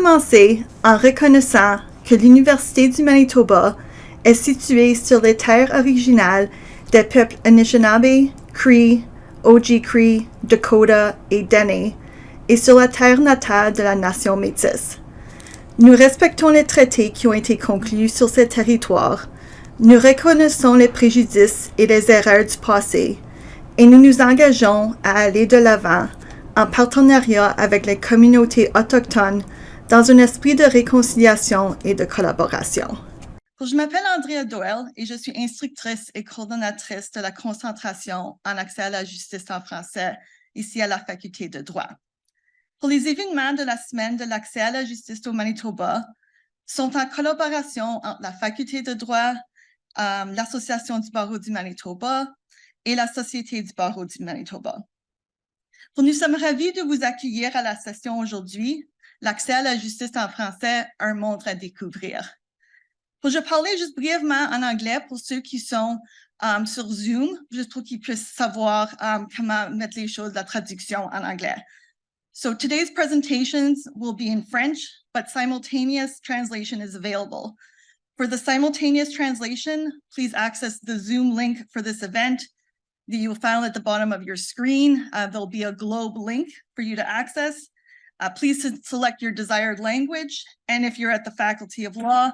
commencer en reconnaissant que l'Université du Manitoba est située sur les terres originales des peuples Anishinaabe, Cree, Oji-Cree, Dakota et Dene, et sur la terre natale de la nation métisse. Nous respectons les traités qui ont été conclus sur ces territoires, nous reconnaissons les préjudices et les erreurs du passé, et nous nous engageons à aller de l'avant en partenariat avec les communautés autochtones dans un esprit de réconciliation et de collaboration. Je m'appelle Andrea Doyle et je suis instructrice et coordonnatrice de la concentration en accès à la justice en français ici à la Faculté de droit. Pour les événements de la semaine de l'accès à la justice au Manitoba, sont en collaboration entre la Faculté de droit, l'Association du barreau du Manitoba et la Société du barreau du Manitoba. Nous sommes ravis de vous accueillir à la session aujourd'hui, l'accès à la justice en français, un monde à découvrir. Je parler juste brièvement en anglais pour ceux qui sont sur Zoom, juste pour qu'ils puissent savoir comment mettre les choses, la traduction en anglais. So today's presentations will be in French, but simultaneous translation is available. For the simultaneous translation, please access the Zoom link for this event that you will find at the bottom of your screen. There'll be a globe link for you to access. Please select your desired language. And if you're at the Faculty of Law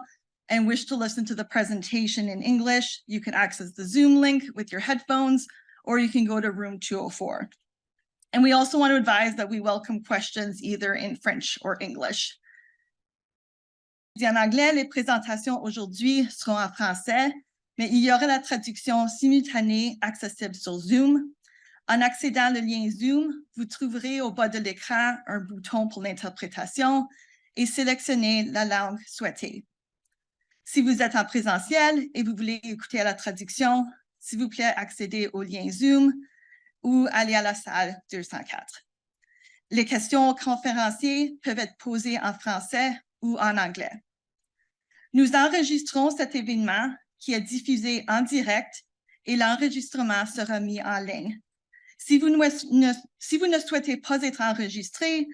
and wish to listen to the presentation in English, you can access the Zoom link with your headphones, or you can go to room 204. And we also want to advise that we welcome questions either in French or English. En anglais, les présentations aujourd'hui seront en français, mais il y aura la traduction simultanée accessible sur Zoom. En accédant le lien Zoom, vous trouverez au bas de l'écran un bouton pour l'interprétation et sélectionnez la langue souhaitée. Si vous êtes en présentiel et vous voulez écouter à la traduction, s'il vous plaît, accédez au lien Zoom ou allez à la salle 204. Les questions aux conférenciers peuvent être posées en français ou en anglais. Nous enregistrons cet événement qui est diffusé en direct et l'enregistrement sera mis en ligne. Si vous ne souhaitez pas être enregistré,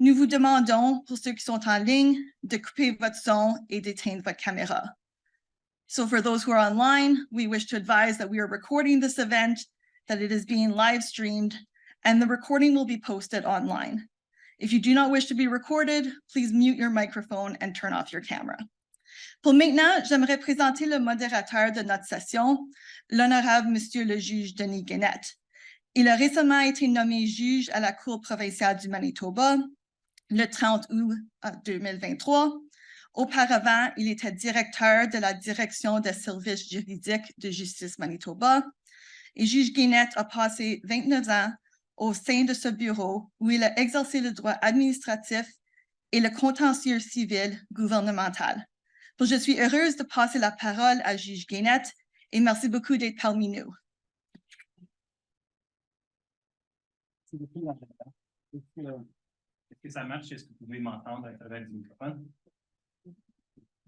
nous vous demandons, pour ceux qui sont en ligne, de couper votre son et d'éteindre votre caméra. So for those who are online, we wish to advise that we are recording this event, that it is being live streamed, and the recording will be posted online. If you do not wish to be recorded, please mute your microphone and turn off your camera. Pour maintenant, j'aimerais présenter le modérateur de notre session, l'honorable Monsieur le juge Denis Guénette. Il a récemment été nommé juge à la Cour provinciale du Manitoba le 30 août 2023. Auparavant, il était directeur de la Direction des services juridiques de Justice Manitoba. Et juge Guénette a passé 29 ans au sein de ce bureau où il a exercé le droit administratif et le contentieux civil gouvernemental. Je suis heureuse de passer la parole à juge Guénette et merci beaucoup d'être parmi nous. Est-ce que ça marche? Est-ce que vous pouvez m'entendre à travers le microphone?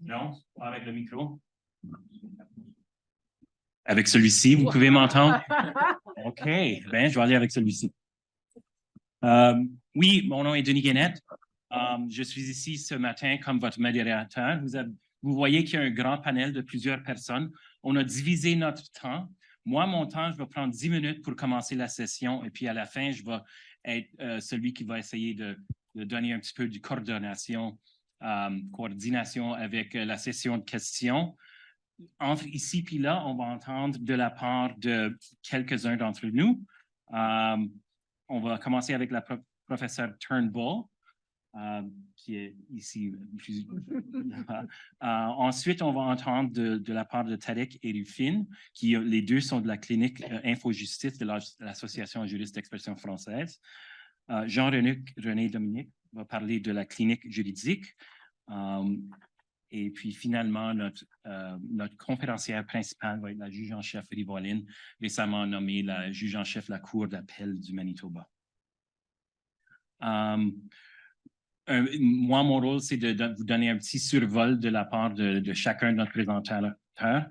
Non? Pas avec le micro? Avec celui-ci, vous pouvez m'entendre? OK, bien, je vais aller avec celui-ci. Oui, mon nom est Denis Guénette. Je suis ici ce matin comme votre modérateur. Vous voyez qu'il y a un grand panel de plusieurs personnes. On a divisé notre temps. Moi, mon temps, je vais prendre 10 minutes pour commencer la session et puis à la fin, je vais être celui qui va essayer de donner un petit peu de coordination avec la session de questions. Entre ici et là, on va entendre de la part de quelques-uns d'entre nous. On va commencer avec la professeure Turnbull, qui est ici. Ensuite, on va entendre de la part de Tarek et Rufine, qui les deux sont de la clinique Infojustice de l'Association juriste d'expression française. Jean-René Dominique va parler de la clinique juridique. Et puis finalement, notre conférencière principale va être la juge en chef Rivoline, récemment nommée la juge en chef de la Cour d'appel du Manitoba. Moi, mon rôle, c'est de vous donner un petit survol de la part de chacun de notre présentateurs.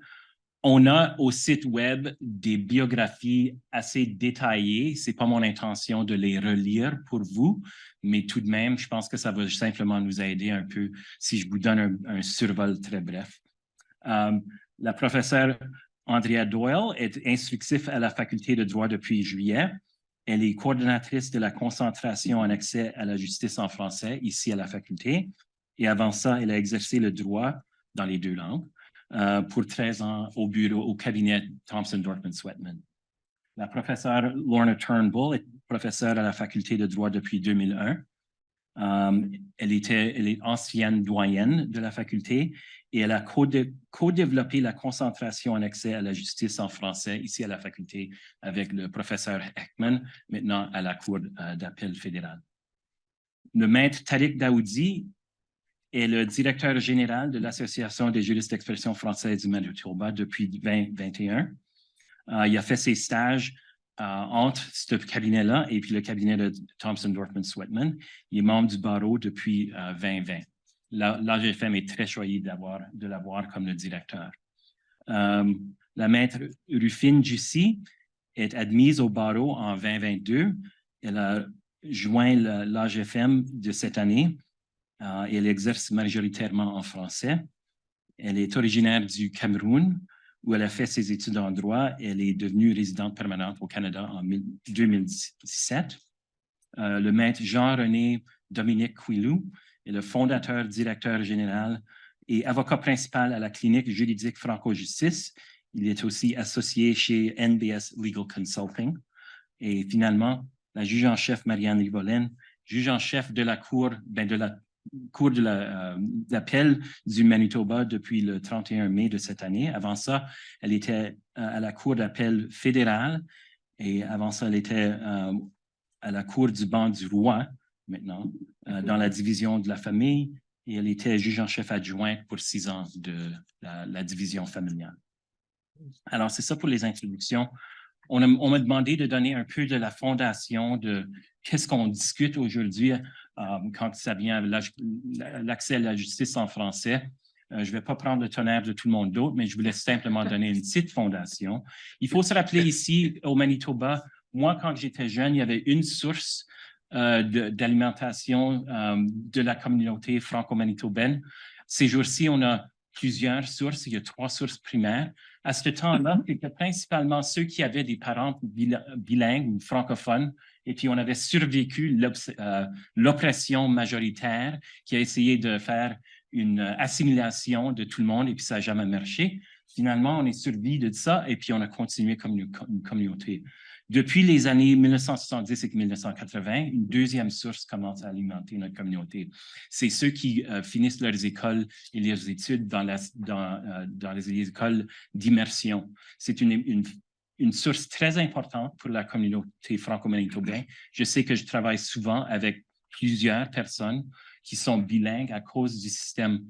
On a au site web des biographies assez détaillées. Ce n'est pas mon intention de les relire pour vous, mais tout de même, je pense que ça va simplement nous aider un peu si je vous donne un survol très bref. La professeure Andrea Doyle est instructrice à la faculté de droit depuis juillet. Elle est coordonnatrice de la concentration en accès à la justice en français ici à la faculté. Et avant ça, elle a exercé le droit dans les 2 langues pour 13 ans au bureau, au cabinet Thompson Dorfman Sweatman. La professeure Lorna Turnbull est professeure à la faculté de droit depuis 2001. Elle est ancienne doyenne de la faculté et elle a co-développé la concentration en accès à la justice en français ici à la faculté avec le professeur Heckman, maintenant à la Cour d'appel fédérale. Le maître Tariq Daoudi est le directeur général de l'Association des juristes d'expression française du Manitoba depuis 2021. Il a fait ses stages entre ce cabinet-là et puis le cabinet de Thompson Dorfman Sweatman. Il est membre du barreau depuis 2020. L'AGFM est très choyé de l'avoir comme le directeur. La maître Rufine Jussi est admise au barreau en 2022. Elle a joint l'AGFM de cette année. Et elle exerce majoritairement en français. Elle est originaire du Cameroun, où elle a fait ses études en droit. Elle est devenue résidente permanente au Canada en 2017. Le maître Jean-René Dominique Quilou est le fondateur, directeur général et avocat principal à la clinique juridique Franco-Justice. Il est aussi associé chez NBS Legal Consulting. Et finalement, la juge en chef Marianne Rivolène, juge en chef de la Cour d'appel du Manitoba depuis le 31 mai de cette année. Avant ça, elle était à la Cour d'appel fédérale et avant ça, elle était à la Cour du banc du roi, maintenant, dans la division de la famille et elle était juge en chef adjointe pour 6 ans de la division familiale. Alors, c'est ça pour les introductions. On m'a demandé de donner un peu de la fondation de qu'est-ce qu'on discute aujourd'hui quand ça vient à l'accès à la justice en français. Je ne vais pas prendre le tonnerre de tout le monde d'autre, mais je voulais simplement donner une petite fondation. Il faut se rappeler ici, au Manitoba, moi, quand j'étais jeune, il y avait une source d'alimentation de la communauté franco-manitobaine. Ces jours-ci, on a plusieurs sources. Il y a 3 sources primaires. À ce temps-là, c'était principalement ceux qui avaient des parents bilingues ou francophones, et puis on avait survécu l'oppression majoritaire qui a essayé de faire une assimilation de tout le monde, et puis ça n'a jamais marché. Finalement, on est survécu de ça, et puis on a continué comme une communauté. Depuis les années 1970 et 1980, une deuxième source commence à alimenter notre communauté. C'est ceux qui finissent leurs écoles et leurs études dans les écoles d'immersion. C'est une source très importante pour la communauté franco-manitobaine. Je sais que je travaille souvent avec plusieurs personnes qui sont bilingues à cause du système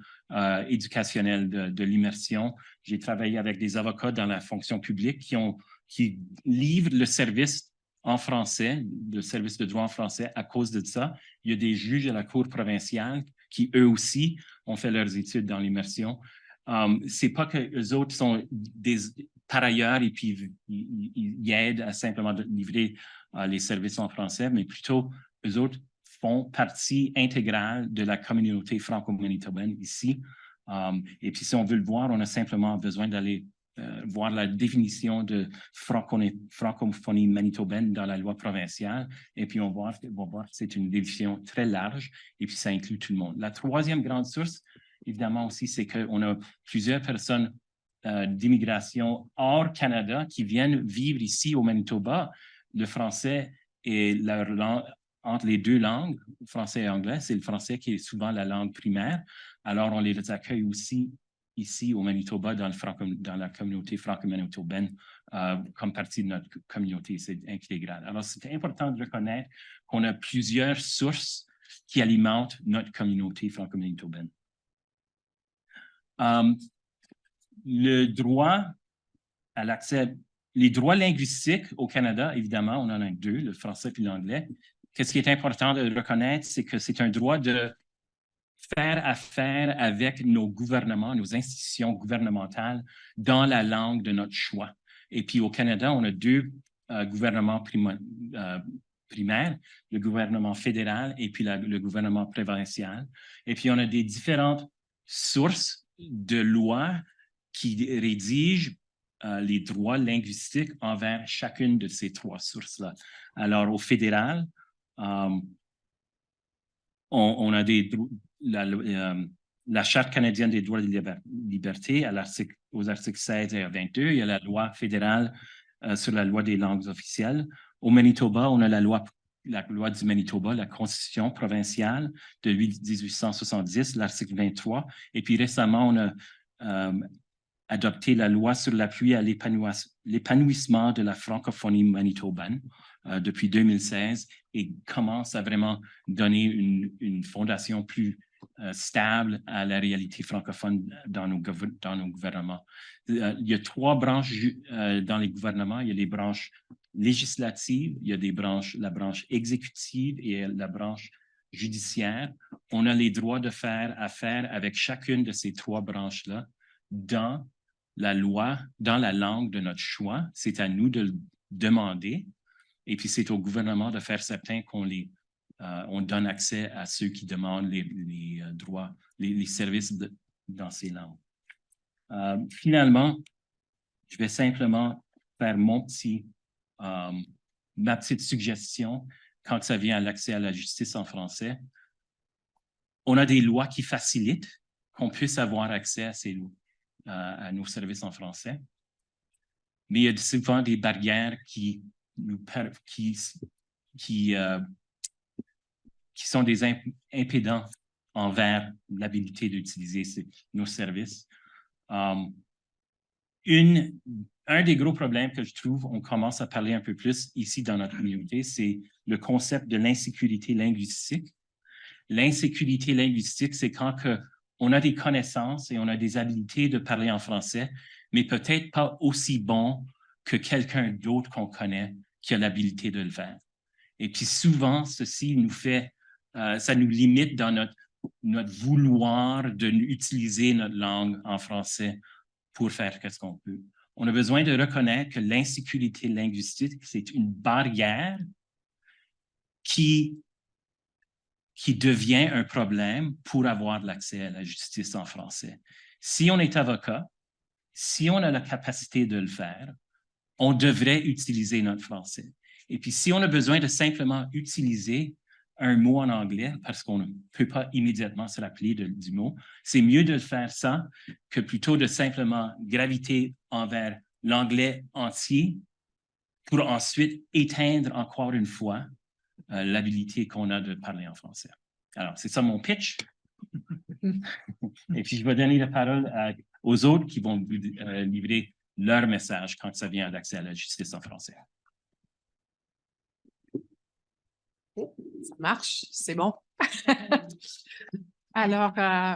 éducationnel de l'immersion. J'ai travaillé avec des avocats dans la fonction publique qui livrent le service en français, le service de droit en français à cause de ça. Il y a des juges à la Cour provinciale qui, eux aussi, ont fait leurs études dans l'immersion. C'est pas que les autres sont par ailleurs et puis ils aident à simplement livrer les services en français, mais plutôt eux autres font partie intégrale de la communauté franco-manitobaine ici. Et puis si on veut le voir, on a simplement besoin d'aller voir la définition de francophonie manitobaine dans la loi provinciale. Et puis on va voir que c'est une définition très large et puis ça inclut tout le monde. La troisième grande source, évidemment aussi, c'est qu'on a plusieurs personnes d'immigration hors Canada qui viennent vivre ici au Manitoba. Le français est leur langue, entre les 2 langues, français et anglais, c'est le français qui est souvent la langue primaire. Alors, on les accueille aussi ici au Manitoba dans la communauté franco-manitobaine comme partie de notre communauté. C'est intégral. Alors, c'est important de reconnaître qu'on a plusieurs sources qui alimentent notre communauté franco-manitobaine. Le droit à l'accès, les droits linguistiques au Canada, évidemment, on en a 2, le français et l'anglais. Qu'est-ce qui est important de reconnaître, c'est que c'est un droit de faire affaire avec nos gouvernements, nos institutions gouvernementales dans la langue de notre choix. Et puis au Canada, on a deux gouvernements primaires, le gouvernement fédéral et puis le gouvernement provincial. Et puis on a des différentes sources de lois qui rédigent les droits linguistiques envers chacune de ces trois sources-là. Alors, au fédéral, on a la Charte canadienne des droits et des libertés aux articles 16 et 22. Il y a la loi fédérale sur la loi des langues officielles. Au Manitoba, on a la loi du Manitoba, la Constitution provinciale de 1870, l'article 23. Et puis récemment, on a adopté la loi sur l'appui à l'épanouissement de la francophonie manitobaine depuis 2016 et commence à vraiment donner une fondation plus stable à la réalité francophone dans nos gouvernements. Il y a trois branches dans les gouvernements. Il y a les branches législatives, il y a la branche exécutive et la branche judiciaire. On a les droits de faire affaire avec chacune de ces trois branches-là dans la loi, dans la langue de notre choix. C'est à nous de le demander. Et puis, c'est au gouvernement de faire certain on donne accès à ceux qui demandent les droits, les services dans ces langues. Finalement, je vais simplement faire ma petite suggestion quand ça vient à l'accès à la justice en français. On a des lois qui facilitent qu'on puisse avoir accès à nos services en français. Mais il y a souvent des barrières qui sont des impédants envers l'habilité d'utiliser nos services. Un des gros problèmes que je trouve, on commence à parler un peu plus ici dans notre communauté, c'est le concept de l'insécurité linguistique. L'insécurité linguistique, c'est quand on a des connaissances et on a des habiletés de parler en français, mais peut-être pas aussi bon que quelqu'un d'autre qu'on connaît qui a l'habilité de le faire. Et puis souvent, ceci ça nous limite dans notre vouloir d'utiliser notre langue en français pour faire ce qu'on peut. On a besoin de reconnaître que l'insécurité linguistique, c'est une barrière qui devient un problème pour avoir l'accès à la justice en français. Si on est avocat, si on a la capacité de le faire, on devrait utiliser notre français. Et puis, si on a besoin de simplement utiliser un mot en anglais, parce qu'on ne peut pas immédiatement se rappeler du mot, c'est mieux de faire ça que plutôt de simplement graviter envers l'anglais entier pour ensuite éteindre encore une fois l'habilité qu'on a de parler en français. Alors, c'est ça mon pitch. Et puis, je vais donner la parole aux autres qui vont vous livrer leur message quand ça vient à l'accès à la justice en français. Ça marche, c'est bon. Alors,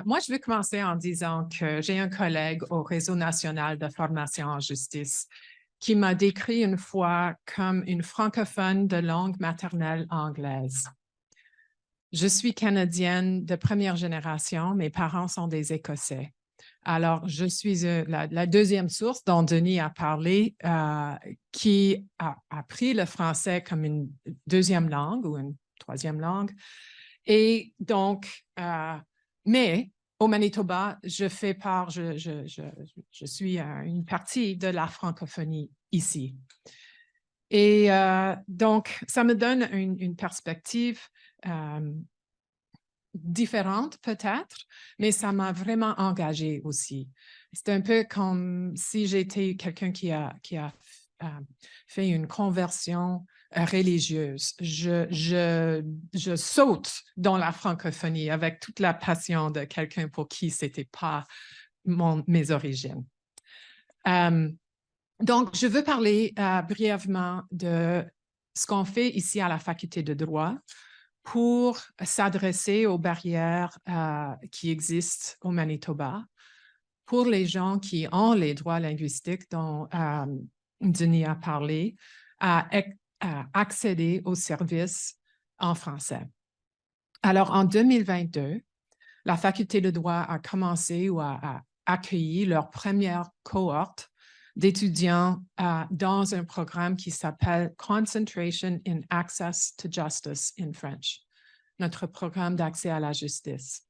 moi, je vais commencer en disant que j'ai un collègue au Réseau national de formation en justice qui m'a décrit une fois comme une francophone de langue maternelle anglaise. Je suis canadienne de première génération, mes parents sont des Écossais. Alors, je suis la deuxième source dont Denis a parlé, qui a appris le français comme une deuxième langue ou une troisième langue. Et donc, mais au Manitoba, je suis une partie de la francophonie ici. Et donc, ça me donne une perspective différente peut-être, mais ça m'a vraiment engagée aussi. C'est un peu comme si j'étais quelqu'un qui a fait une conversion religieuse. Je saute dans la francophonie avec toute la passion de quelqu'un pour qui ce n'était pas mes origines. Donc, je veux parler brièvement de ce qu'on fait ici à la Faculté de droit pour s'adresser aux barrières qui existent au Manitoba, pour les gens qui ont les droits linguistiques dont Denis a parlé, à accéder aux services en français. Alors, en 2022, la faculté de droit a commencé ou a accueilli leur première cohorte d'étudiants dans un programme qui s'appelle Concentration in Access to Justice in French, notre programme d'accès à la justice.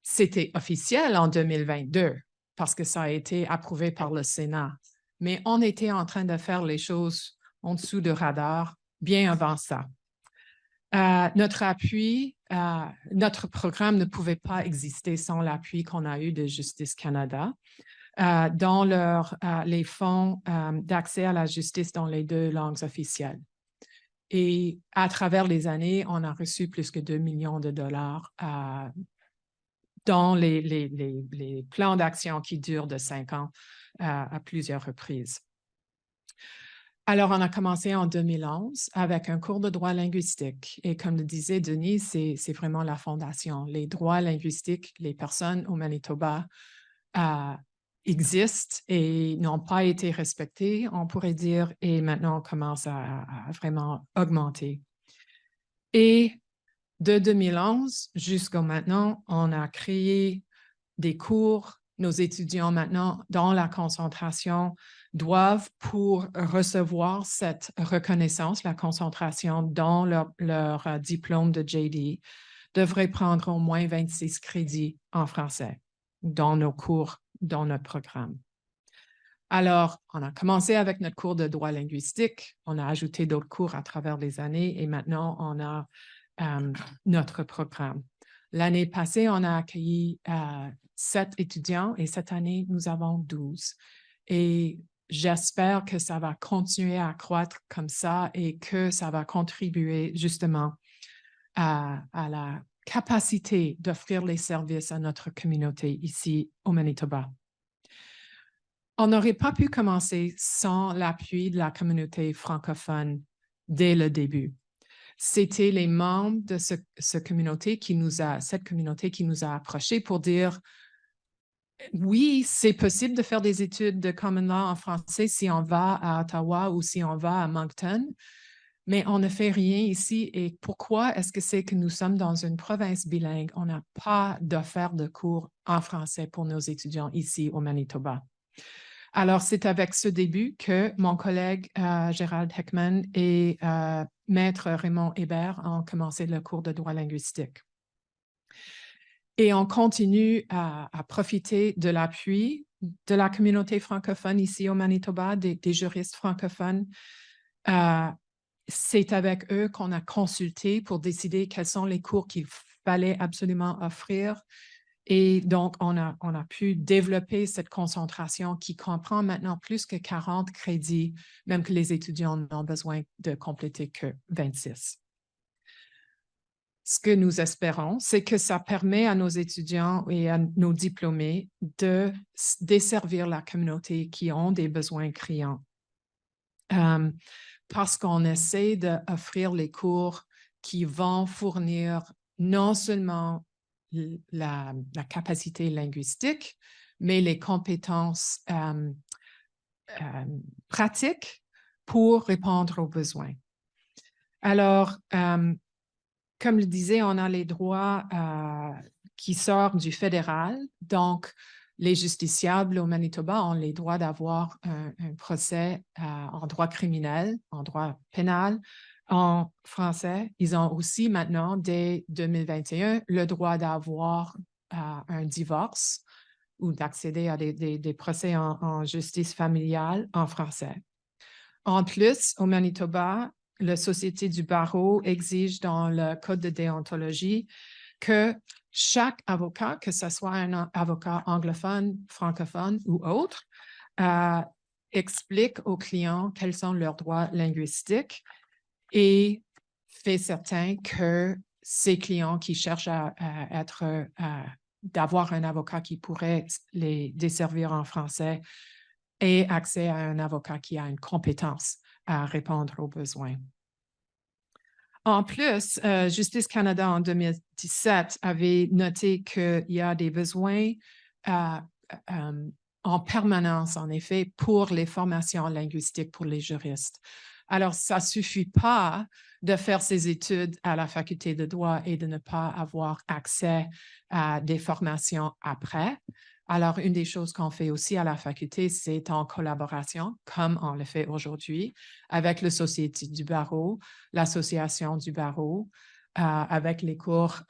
C'était officiel en 2022 parce que ça a été approuvé par le Sénat, mais on était en train de faire les choses en dessous de radar bien avant ça. Notre appui, notre programme ne pouvait pas exister sans l'appui qu'on a eu de Justice Canada dans les fonds d'accès à la justice dans les 2 langues officielles. Et à travers les années, on a reçu plus que 2 millions de dollars dans les plans d'action qui durent de 5 ans à plusieurs reprises. Alors, on a commencé en 2011 avec un cours de droit linguistique. Et comme le disait Denis, c'est vraiment la fondation. Les droits linguistiques, les personnes au Manitoba existent et n'ont pas été respectés, on pourrait dire, et maintenant on commence à vraiment augmenter. Et de 2011 jusqu'à maintenant, on a créé des cours. Nos étudiants maintenant, dans la concentration, doivent, pour recevoir cette reconnaissance, la concentration dans leur diplôme de JD, devraient prendre au moins 26 crédits en français dans nos cours, dans notre programme. Alors, on a commencé avec notre cours de droit linguistique, on a ajouté d'autres cours à travers les années et maintenant, on a notre programme. L'année passée, on a accueilli 7 étudiants et cette année, nous avons 12. Et j'espère que ça va continuer à croître comme ça et que ça va contribuer justement à la capacité d'offrir les services à notre communauté ici au Manitoba. On n'aurait pas pu commencer sans l'appui de la communauté francophone dès le début. C'était les membres de cette communauté qui nous a approchés pour dire oui, c'est possible de faire des études de common law en français si on va à Ottawa ou si on va à Moncton, mais on ne fait rien ici. Et pourquoi est-ce que c'est que nous sommes dans une province bilingue? On n'a pas d'offre de cours en français pour nos étudiants ici au Manitoba. Alors, c'est avec ce début que mon collègue Gérald Heckman et Maître Raymond Hébert ont commencé le cours de droit linguistique. Et on continue à profiter de l'appui de la communauté francophone ici au Manitoba, des juristes francophones. C'est avec eux qu'on a consulté pour décider quels sont les cours qu'il fallait absolument offrir. Et donc, on a pu développer cette concentration qui comprend maintenant plus que 40 crédits, même que les étudiants n'ont besoin de compléter que 26. Ce que nous espérons, c'est que ça permet à nos étudiants et à nos diplômés de desservir la communauté qui ont des besoins criants. Parce qu'on essaie d'offrir les cours qui vont fournir non seulement la capacité linguistique, mais les compétences pratiques pour répondre aux besoins. Alors, comme le disait, on a les droits qui sortent du fédéral. Donc, les justiciables au Manitoba ont les droits d'avoir un procès en droit criminel, en droit pénal, en français. Ils ont aussi maintenant, dès 2021, le droit d'avoir un divorce ou d'accéder à des procès en justice familiale en français. En plus, au Manitoba, la Société du barreau exige dans le Code de déontologie que chaque avocat, que ce soit un avocat anglophone, francophone ou autre, explique aux clients quels sont leurs droits linguistiques et fait certain que ces clients qui cherchent d'avoir un avocat qui pourrait les desservir en français aient accès à un avocat qui a une compétence à répondre aux besoins. En plus, Justice Canada en 2017 avait noté qu'il y a des besoins en permanence, en effet, pour les formations linguistiques pour les juristes. Alors, ça ne suffit pas de faire ses études à la faculté de droit et de ne pas avoir accès à des formations après. Alors, une des choses qu'on fait aussi à la faculté, c'est en collaboration, comme on le fait aujourd'hui, avec la Société du barreau, l'Association du barreau, avec les cours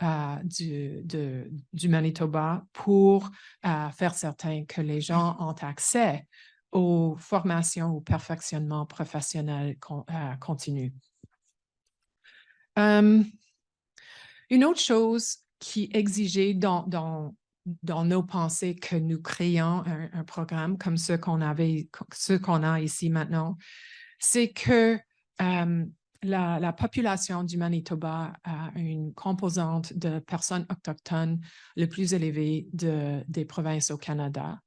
du Manitoba pour faire certain que les gens ont accès aux formations ou perfectionnement professionnel continu. Une autre chose qui exigeait dans nos pensées que nous créions un programme comme ce qu'on a ici maintenant, c'est que la population du Manitoba a une composante de personnes autochtones le plus élevée des provinces au Canada.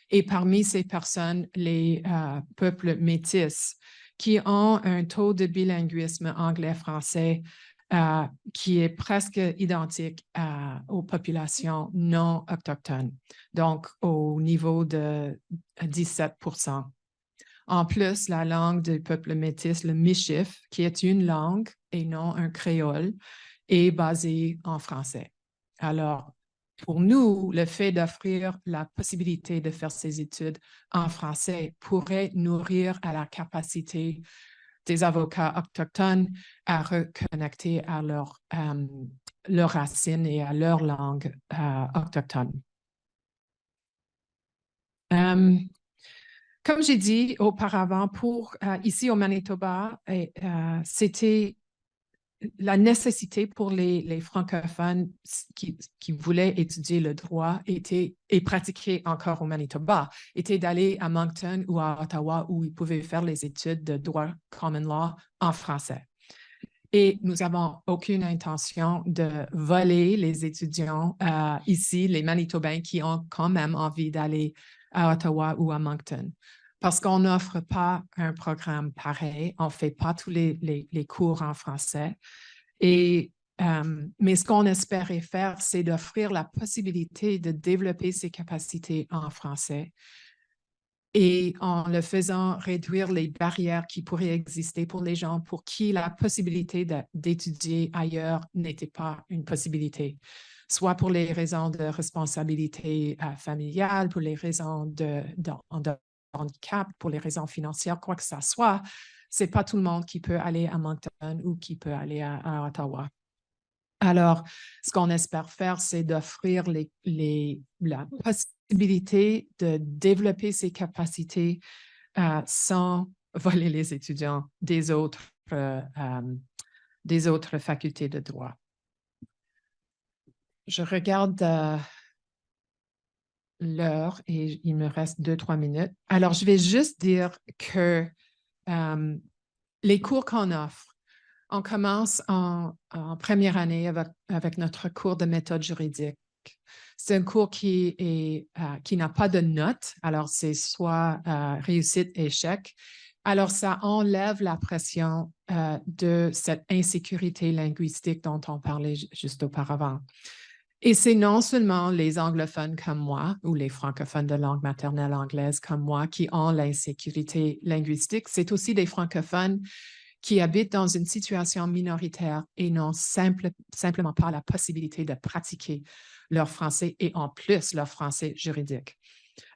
Et parmi ces personnes, les peuples métis qui ont un taux de bilinguisme anglais-français qui est presque identique aux populations non autochtones, donc au niveau de 17%. En plus, la langue du peuple métis, le Michif, qui est une langue et non un créole, est basée en français. Alors, pour nous, le fait d'offrir la possibilité de faire ces études en français pourrait nourrir à la capacité des avocats autochtones à reconnecter à leurs racines et à leur langue autochtone. Comme j'ai dit auparavant, ici au Manitoba, c'était la nécessité pour les francophones qui voulaient étudier le droit et pratiquer encore au Manitoba, était d'aller à Moncton ou à Ottawa où ils pouvaient faire les études de droit common law en français. Et nous n'avons aucune intention de voler les étudiants ici, les Manitobains qui ont quand même envie d'aller à Ottawa ou à Moncton. Parce qu'on n'offre pas un programme pareil, on ne fait pas tous les cours en français. Mais ce qu'on espérait faire, c'est d'offrir la possibilité de développer ses capacités en français et en le faisant réduire les barrières qui pourraient exister pour les gens pour qui la possibilité d'étudier ailleurs n'était pas une possibilité, soit pour les raisons de responsabilité familiale, pour les raisons de handicap, pour les raisons financières, quoi que ce soit. Ce n'est pas tout le monde qui peut aller à Moncton ou qui peut aller à Ottawa. Alors, ce qu'on espère faire, c'est d'offrir la possibilité de développer ses capacités sans voler les étudiants des autres facultés de droit. Je regarde l'heure et il me reste 2-3 minutes. Alors, je vais juste dire que les cours qu'on offre, on commence en première année avec notre cours de méthode juridique. C'est un cours qui n'a pas de notes, alors c'est soit réussite, échec. Alors, ça enlève la pression de cette insécurité linguistique dont on parlait juste auparavant. Et c'est non seulement les anglophones comme moi ou les francophones de langue maternelle anglaise comme moi qui ont l'insécurité linguistique, c'est aussi des francophones qui habitent dans une situation minoritaire et n'ont simplement pas la possibilité de pratiquer leur français et en plus leur français juridique.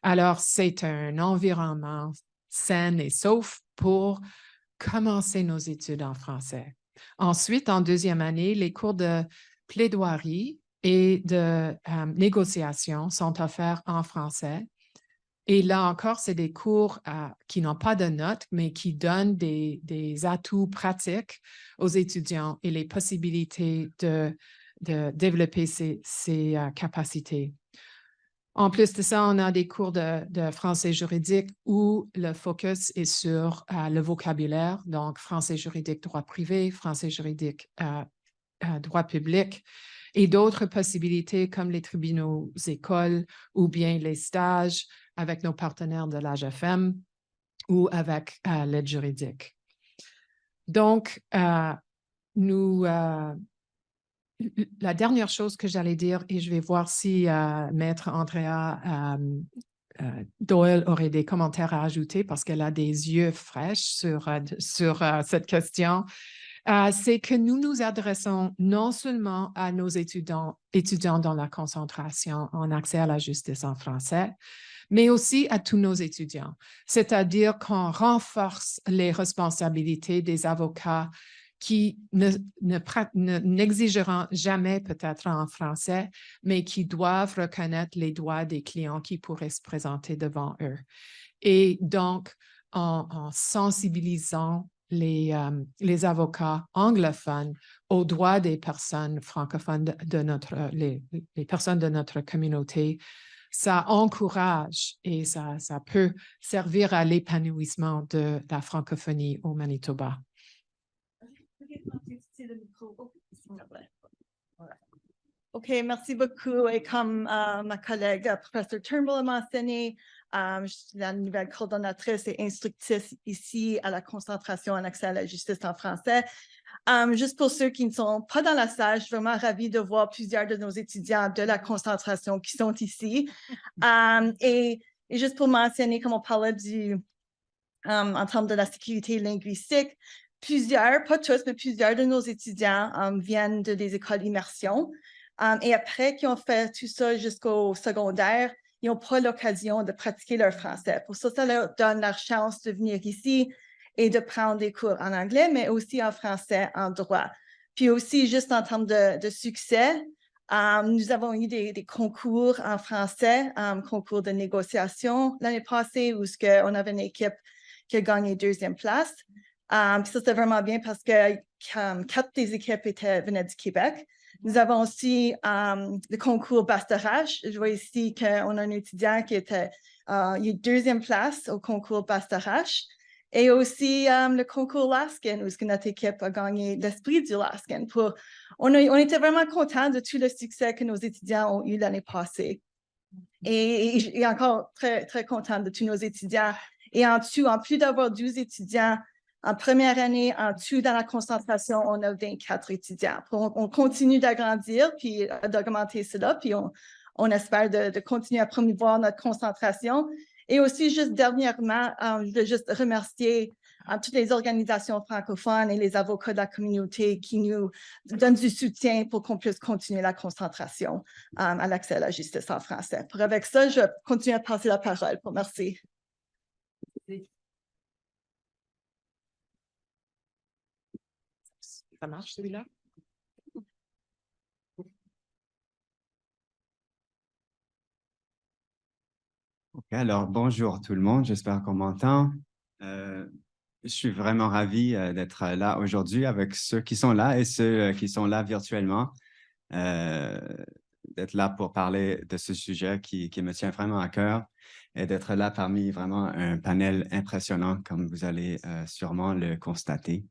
Alors, c'est un environnement sain et sauf pour commencer nos études en français. Ensuite, en deuxième année, les cours de plaidoirie et de négociation sont offerts en français. Et là encore, c'est des cours qui n'ont pas de notes, mais qui donnent des atouts pratiques aux étudiants et les possibilités de développer ces capacités. En plus de ça, on a des cours de français juridique où le focus est sur le vocabulaire, donc français juridique droit privé, français juridique droit public, et d'autres possibilités comme les tribunaux écoles ou bien les stages avec nos partenaires de l'AGFM ou avec l'aide juridique. Donc, la dernière chose que j'allais dire, et je vais voir si Maître Andrea Doyle aurait des commentaires à ajouter parce qu'elle a des yeux fraîches sur cette question. c'est que nous nous adressons non seulement à nos étudiants dans la concentration en accès à la justice en français, mais aussi à tous nos étudiants. C'est-à-dire qu'on renforce les responsabilités des avocats qui n'exigeront jamais peut-être en français, mais qui doivent reconnaître les droits des clients qui pourraient se présenter devant eux. Et donc, en sensibilisant les avocats anglophones aux droits des personnes francophones les personnes de notre communauté, ça encourage et ça peut servir à l'épanouissement de la francophonie au Manitoba. OK, merci beaucoup. Et comme ma collègue, professeur Turnbull, a mentionné, je suis la nouvelle coordonnatrice et instructrice ici à la concentration en accès à la justice en français. Juste pour ceux qui ne sont pas dans la salle, je suis vraiment ravie de voir plusieurs de nos étudiants de la concentration qui sont ici. Et juste pour mentionner, comme on parlait en termes de la sécurité linguistique, plusieurs, pas tous, mais plusieurs de nos étudiants viennent des écoles d'immersion. Et après qu'ils ont fait tout ça jusqu'au secondaire, ils n'ont pas l'occasion de pratiquer leur français. Pour ça, ça leur donne la chance de venir ici et de prendre des cours en anglais, mais aussi en français, en droit. Puis aussi, juste en termes de succès, nous avons eu des concours en français, concours de négociation l'année passée, où on avait une équipe qui a gagné 2e place. Puis ça, c'était vraiment bien parce que 4 des équipes venaient du Québec. Nous avons aussi le concours Bastarache. Je vois ici qu'on a un étudiant qui était il a eu 2e place au concours Bastarache. Et aussi le concours Laskin, où notre équipe a gagné l'esprit du Laskin. On était vraiment contents de tout le succès que nos étudiants ont eu l'année passée. Et encore très, très contents de tous nos étudiants. Et en plus d'avoir 12 étudiants, en première année, en tout, dans la concentration, on a 24 étudiants. On continue d'agrandir, puis d'augmenter cela, puis on espère de continuer à promouvoir notre concentration. Et aussi, juste dernièrement, je veux juste remercier toutes les organisations francophones et les avocats de la communauté qui nous donnent du soutien pour qu'on puisse continuer la concentration à l'accès à la justice en français. Avec ça, je continue à passer la parole. Merci. Ça marche, celui-là? OK, alors bonjour tout le monde, j'espère qu'on m'entend. Je suis vraiment ravi d'être là aujourd'hui avec ceux qui sont là et ceux qui sont là virtuellement, d'être là pour parler de ce sujet qui me tient vraiment à cœur et d'être là parmi vraiment un panel impressionnant, comme vous allez sûrement le constater.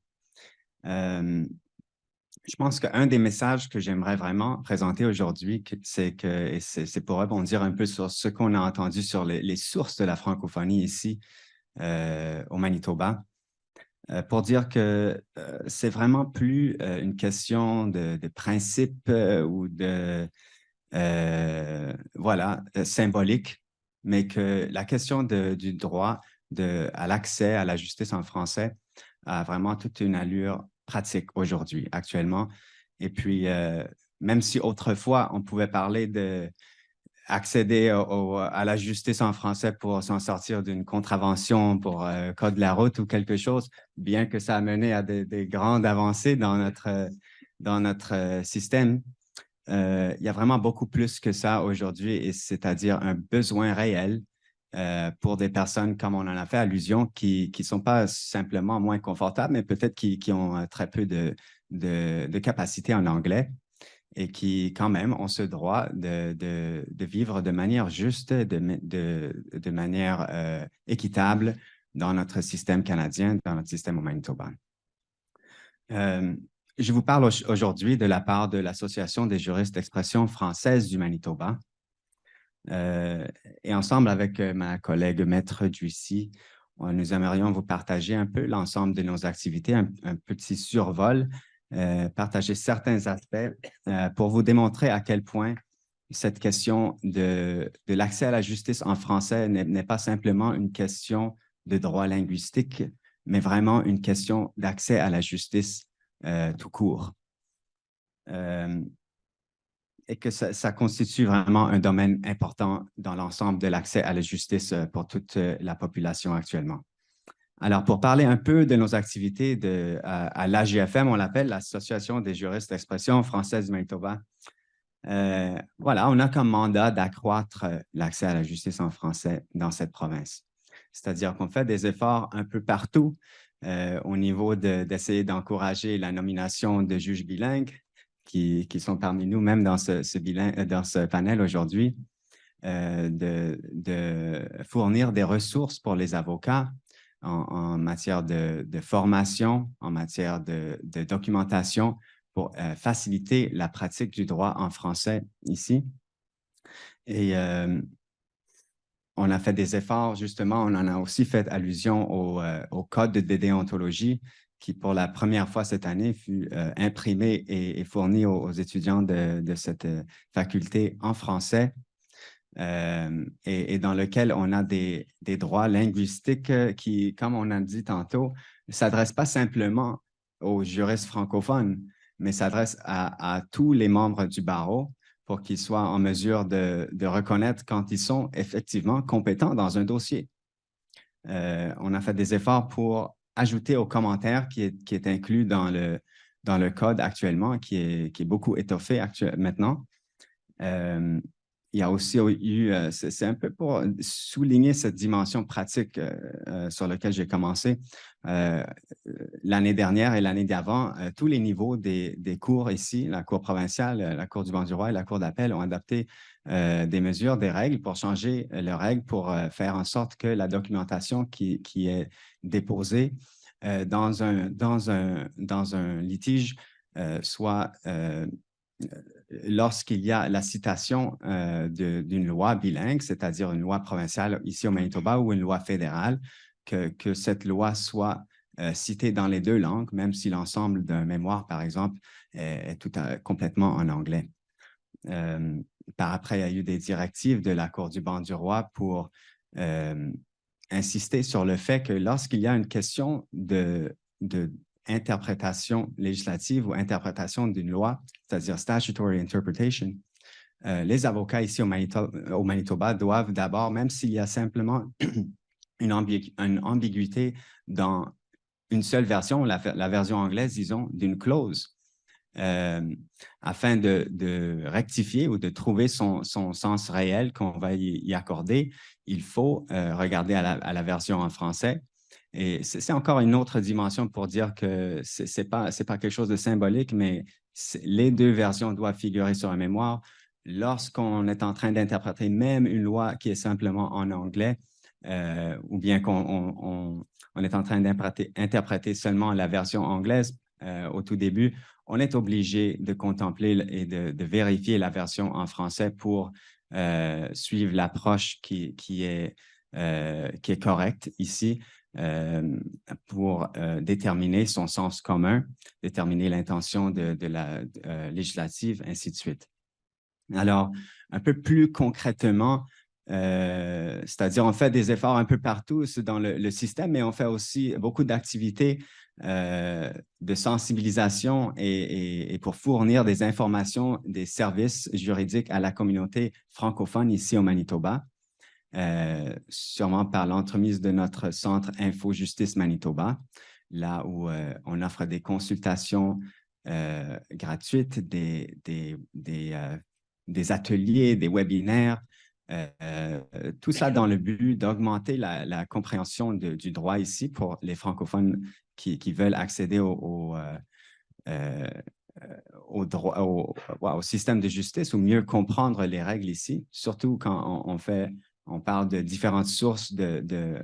Je pense qu'un des messages que j'aimerais vraiment présenter aujourd'hui, c'est pour rebondir un peu sur ce qu'on a entendu sur les sources de la francophonie ici au Manitoba, pour dire que c'est vraiment plus une question de principe ou de symbolique, mais que la question du droit à l'accès à la justice en français a vraiment toute une allure pratique aujourd'hui, actuellement. Et puis, même si autrefois, on pouvait parler d'accéder à la justice en français pour s'en sortir d'une contravention pour code de la route ou quelque chose, bien que ça a mené à des grandes avancées dans notre système, il y a vraiment beaucoup plus que ça aujourd'hui, et c'est-à-dire un besoin réel pour des personnes, comme on en a fait allusion, qui ne sont pas simplement moins confortables, mais peut-être qui ont très peu de capacité en anglais et qui, quand même, ont ce droit de vivre de manière juste, de manière équitable dans notre système canadien, dans notre système au Manitoba. Je vous parle aujourd'hui de la part de l'Association des juristes d'expression française du Manitoba. Et ensemble avec ma collègue Maître Duissy, nous aimerions vous partager un peu l'ensemble de nos activités, un petit survol, partager certains aspects pour vous démontrer à quel point cette question de l'accès à la justice en français n'est pas simplement une question de droit linguistique, mais vraiment une question d'accès à la justice tout court. Et que ça constitue vraiment un domaine important dans l'ensemble de l'accès à la justice pour toute la population actuellement. Alors, pour parler un peu de nos activités à l'AJFM, on l'appelle l'Association des juristes d'expression française du Manitoba. Voilà, on a comme mandat d'accroître l'accès à la justice en français dans cette province. C'est-à-dire qu'on fait des efforts un peu partout au niveau d'essayer d'encourager la nomination de juges bilingues qui sont parmi nous, même dans ce panel aujourd'hui, de fournir des ressources pour les avocats en matière de formation, en matière de documentation pour faciliter la pratique du droit en français ici. Et on a fait des efforts, justement, on en a aussi fait allusion au code de déontologie qui, pour la première fois cette année, fut imprimé et fourni aux étudiants de cette faculté en français. Et dans lequel on a des droits linguistiques qui, comme on a dit tantôt, ne s'adressent pas simplement aux juristes francophones, mais s'adressent à tous les membres du barreau pour qu'ils soient en mesure de reconnaître quand ils sont effectivement compétents dans un dossier. On a fait des efforts pour ajouter aux commentaires qui est inclus dans le code actuellement, qui est beaucoup étoffé maintenant. Il y a aussi eu, c'est un peu pour souligner cette dimension pratique sur laquelle j'ai commencé l'année dernière et l'année d'avant. Tous les niveaux des cours ici, la Cour provinciale, la Cour du Banc-du-Roi et la Cour d'appel ont adapté des mesures, des règles pour changer leurs règles pour faire en sorte que la documentation qui est déposée dans un litige soit lorsqu'il y a la citation d'une loi bilingue, c'est-à-dire une loi provinciale ici au Manitoba ou une loi fédérale, que cette loi soit citée dans les deux langues, même si l'ensemble d'un mémoire, par exemple, est complètement en anglais. Par après, il y a eu des directives de la Cour du Banc-du-Roi pour insister sur le fait que lorsqu'il y a une question d'interprétation législative ou interprétation d'une loi, c'est-à-dire statutory interpretation, les avocats ici au Manitoba doivent d'abord, même s'il y a simplement une ambiguïté dans une seule version, la version anglaise, disons, d'une clause, afin de rectifier ou de trouver son sens réel qu'on va y accorder, il faut regarder à la version en français. Et c'est encore une autre dimension pour dire que c'est pas quelque chose de symbolique, mais les deux versions doivent figurer sur un mémoire. Lorsqu'on est en train d'interpréter même une loi qui est simplement en anglais, ou bien qu'on est en train d'interpréter seulement la version anglaise au tout début, on est obligé de contempler et de vérifier la version en français pour suivre l'approche qui est correcte ici pour déterminer son sens commun, déterminer l'intention de la législative, ainsi de suite. Alors, un peu plus concrètement, c'est-à-dire on fait des efforts un peu partout dans le système, mais on fait aussi beaucoup d'activités de sensibilisation et pour fournir des informations, des services juridiques à la communauté francophone ici au Manitoba, sûrement par l'entremise de notre centre Info Justice Manitoba, là où on offre des consultations gratuites, des ateliers, des webinaires, tout ça dans le but d'augmenter la compréhension du droit ici pour les francophones qui veulent accéder au système de justice ou mieux comprendre les règles ici, surtout quand on parle de différentes sources de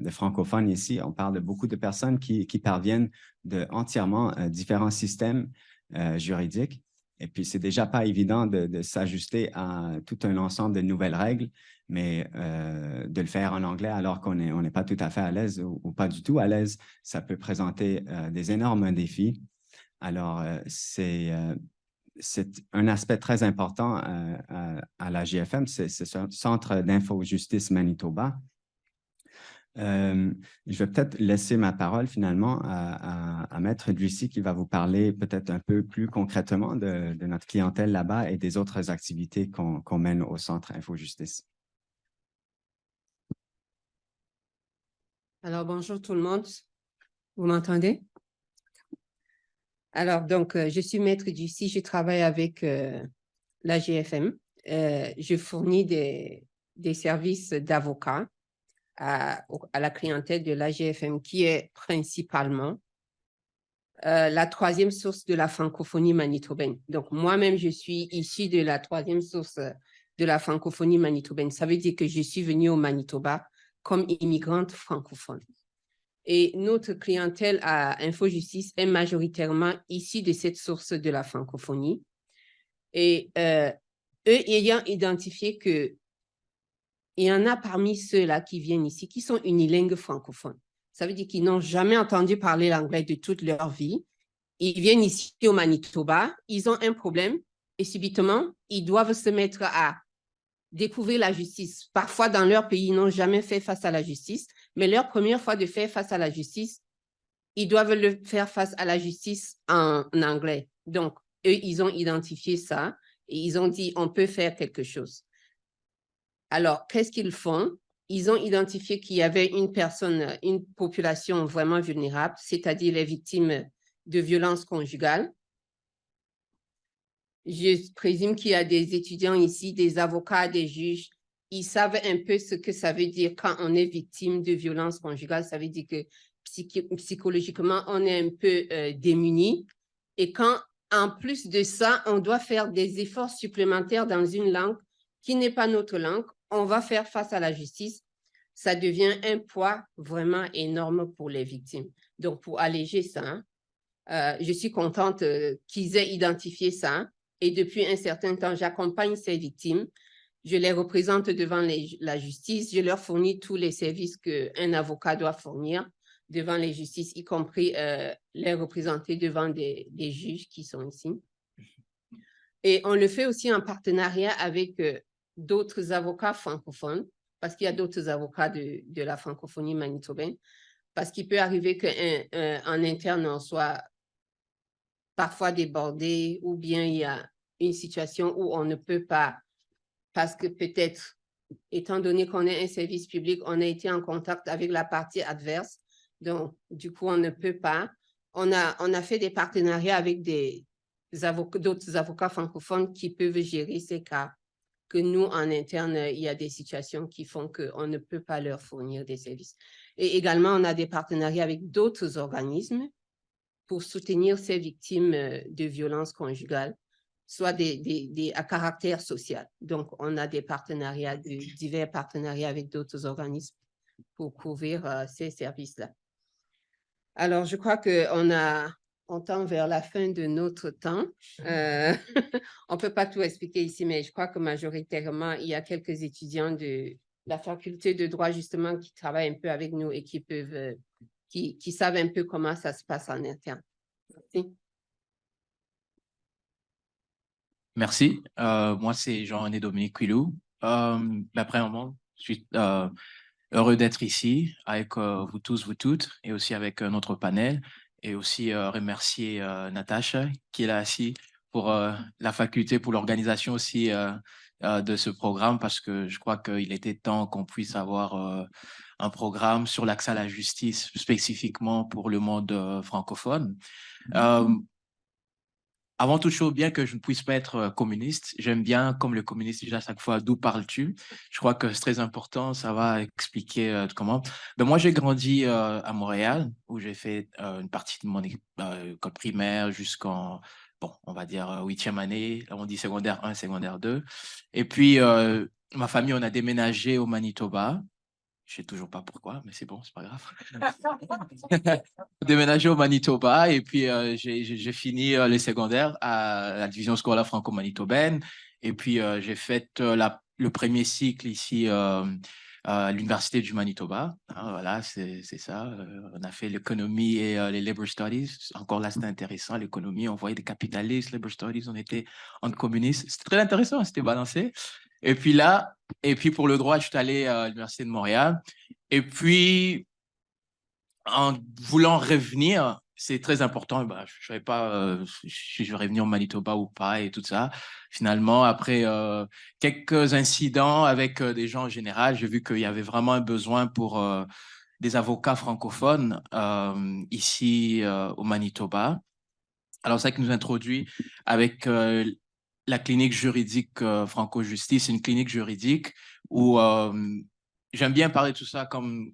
francophones ici. On parle de beaucoup de personnes qui parviennent de entièrement différents systèmes juridiques. Et puis, c'est déjà pas évident de s'ajuster à tout un ensemble de nouvelles règles, mais de le faire en anglais alors qu'on n'est pas tout à fait à l'aise ou pas du tout à l'aise, ça peut présenter des énormes défis. Alors, c'est un aspect très important à la JFM, c'est ce centre d'info-justice Manitoba. Je vais peut-être laisser ma parole finalement à Maître Drissi qui va vous parler peut-être un peu plus concrètement de notre clientèle là-bas et des autres activités qu'on mène au Centre InfoJustice. Alors, bonjour tout le monde. Vous m'entendez? Alors, donc, je suis Maître Drissi, je travaille avec la GFM. Je fournis des services d'avocat à la clientèle de la GFM qui est principalement la troisième source de la francophonie manitobaine. Donc, moi-même, je suis issue de la troisième source de la francophonie manitobaine. Ça veut dire que je suis venue au Manitoba comme immigrante francophone. Et notre clientèle à InfoJustice est majoritairement issue de cette source de la francophonie. Et eux ayant identifié qu'il y en a parmi ceux-là qui viennent ici qui sont unilingues francophones. Ça veut dire qu'ils n'ont jamais entendu parler l'anglais de toute leur vie. Ils viennent ici au Manitoba, ils ont un problème et subitement, ils doivent se mettre à découvrir la justice. Parfois, dans leur pays, ils n'ont jamais fait face à la justice, mais leur première fois de faire face à la justice, ils doivent le faire face à la justice en anglais. Donc, eux, ils ont identifié ça et ils ont dit, on peut faire quelque chose. Alors, qu'est-ce qu'ils font? Ils ont identifié qu'il y avait une population vraiment vulnérable, c'est-à-dire les victimes de violences conjugales. Je présume qu'il y a des étudiants ici, des avocats, des juges. Ils savent un peu ce que ça veut dire quand on est victime de violences conjugales. Ça veut dire que psychologiquement, on est un peu démuni. Et quand, en plus de ça, on doit faire des efforts supplémentaires dans une langue qui n'est pas notre langue, on va faire face à la justice. Ça devient un poids vraiment énorme pour les victimes. Donc, pour alléger ça, je suis contente qu'ils aient identifié ça. Et depuis un certain temps, j'accompagne ces victimes. Je les représente devant la justice. Je leur fournis tous les services qu'un avocat doit fournir devant les justices, y compris les représenter devant des juges qui sont ici. Et on le fait aussi en partenariat avec d'autres avocats francophones, parce qu'il y a d'autres avocats de la francophonie manitobaine, parce qu'il peut arriver qu'en interne, on soit parfois débordé ou bien il y a une situation où on ne peut pas, parce que peut-être, étant donné qu'on est un service public, on a été en contact avec la partie adverse, donc du coup, on ne peut pas. On a fait des partenariats avec d'autres avocats francophones qui peuvent gérer ces cas, que nous, en interne, il y a des situations qui font qu'on ne peut pas leur fournir des services. Et également, on a des partenariats avec d'autres organismes pour soutenir ces victimes de violences conjugales, soit à caractère social. Donc, on a des partenariats, divers partenariats avec d'autres organismes pour couvrir ces services-là. Alors, je crois qu'on tend vers la fin de notre temps. On ne peut pas tout expliquer ici, mais je crois que majoritairement, il y a quelques étudiants de la faculté de droit, justement, qui travaillent un peu avec nous et qui peuvent... qui savent un peu comment ça se passe en interne. Merci. Merci. Moi, c'est Jean-René Dominique Quilou. Premièrement, je suis heureux d'être ici avec vous tous, vous toutes, et aussi avec notre panel, et aussi remercier Natacha qui est là ici pour la faculté, pour l'organisation aussi de ce programme, parce que je crois qu'il était temps qu'on puisse avoir un programme sur l'accès à la justice spécifiquement pour le monde francophone. Avant toute chose, bien que je ne puisse pas être communiste, j'aime bien, comme le communiste, déjà à chaque fois, d'où parles-tu? Je crois que c'est très important, ça va expliquer comment. Moi, j'ai grandi à Montréal, où j'ai fait une partie de mon école primaire jusqu'en, bon, on va dire 8e année, là on dit secondaire 1, secondaire 2. Et puis, ma famille, on a déménagé au Manitoba. Je sais toujours pas pourquoi, mais c'est bon, c'est pas grave. Déménagé au Manitoba et puis j'ai fini les secondaires à la division scolaire franco-manitobaine et puis j'ai fait le premier cycle ici à l'université du Manitoba. Hein, voilà, c'est ça. On a fait l'économie et les labor studies. Encore là, c'était intéressant. L'économie, on voyait des capitalistes, labor studies, on était en communistes. C'était très intéressant, c'était balancé. Et puis là, et puis pour le droit, je suis allé à l'Université de Montréal. Et puis, en voulant revenir, c'est très important. Bah, je ne savais pas si je vais revenir au Manitoba ou pas et tout ça. Finalement, après quelques incidents avec des gens en général, j'ai vu qu'il y avait vraiment un besoin pour des avocats francophones ici au Manitoba. Alors, ça qui nous introduit avec la clinique juridique Franco-Justice, une clinique juridique où j'aime bien parler de tout ça comme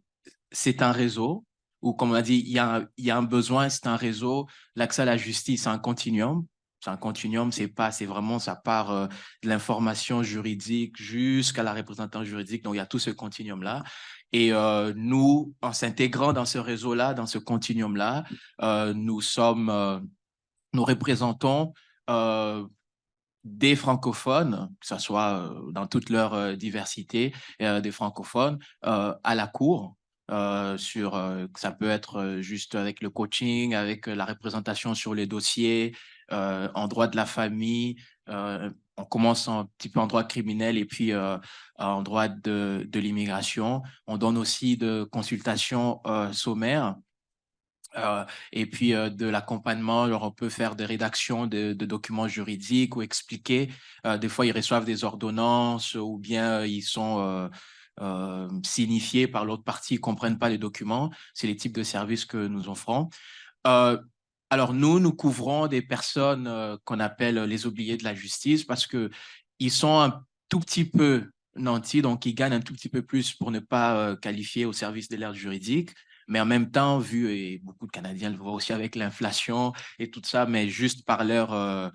c'est un réseau, ou comme on a dit, il y a un besoin, c'est un réseau. L'accès à la justice, c'est un continuum. C'est un continuum, c'est vraiment, ça part de l'information juridique jusqu'à la représentante juridique. Donc, il y a tout ce continuum-là. Et nous, en s'intégrant dans ce réseau-là, dans ce continuum-là, nous représentons des francophones, que ce soit dans toute leur diversité, des francophones à la cour. Ça peut être juste avec le coaching, avec la représentation sur les dossiers, en droit de la famille. On commence un petit peu en droit criminel et puis en droit de l'immigration. On donne aussi de consultations sommaires. Et puis de l'accompagnement, alors on peut faire des rédactions de documents juridiques ou expliquer. Des fois, ils reçoivent des ordonnances ou bien ils sont signifiés par l'autre partie, ils ne comprennent pas les documents. C'est les types de services que nous offrons. Alors nous couvrons des personnes qu'on appelle les oubliés de la justice parce qu'ils sont un tout petit peu nantis, donc ils gagnent un tout petit peu plus pour ne pas qualifier au service de l'aide juridique. Mais en même temps, et beaucoup de Canadiens le voient aussi avec l'inflation et tout ça, mais juste par leur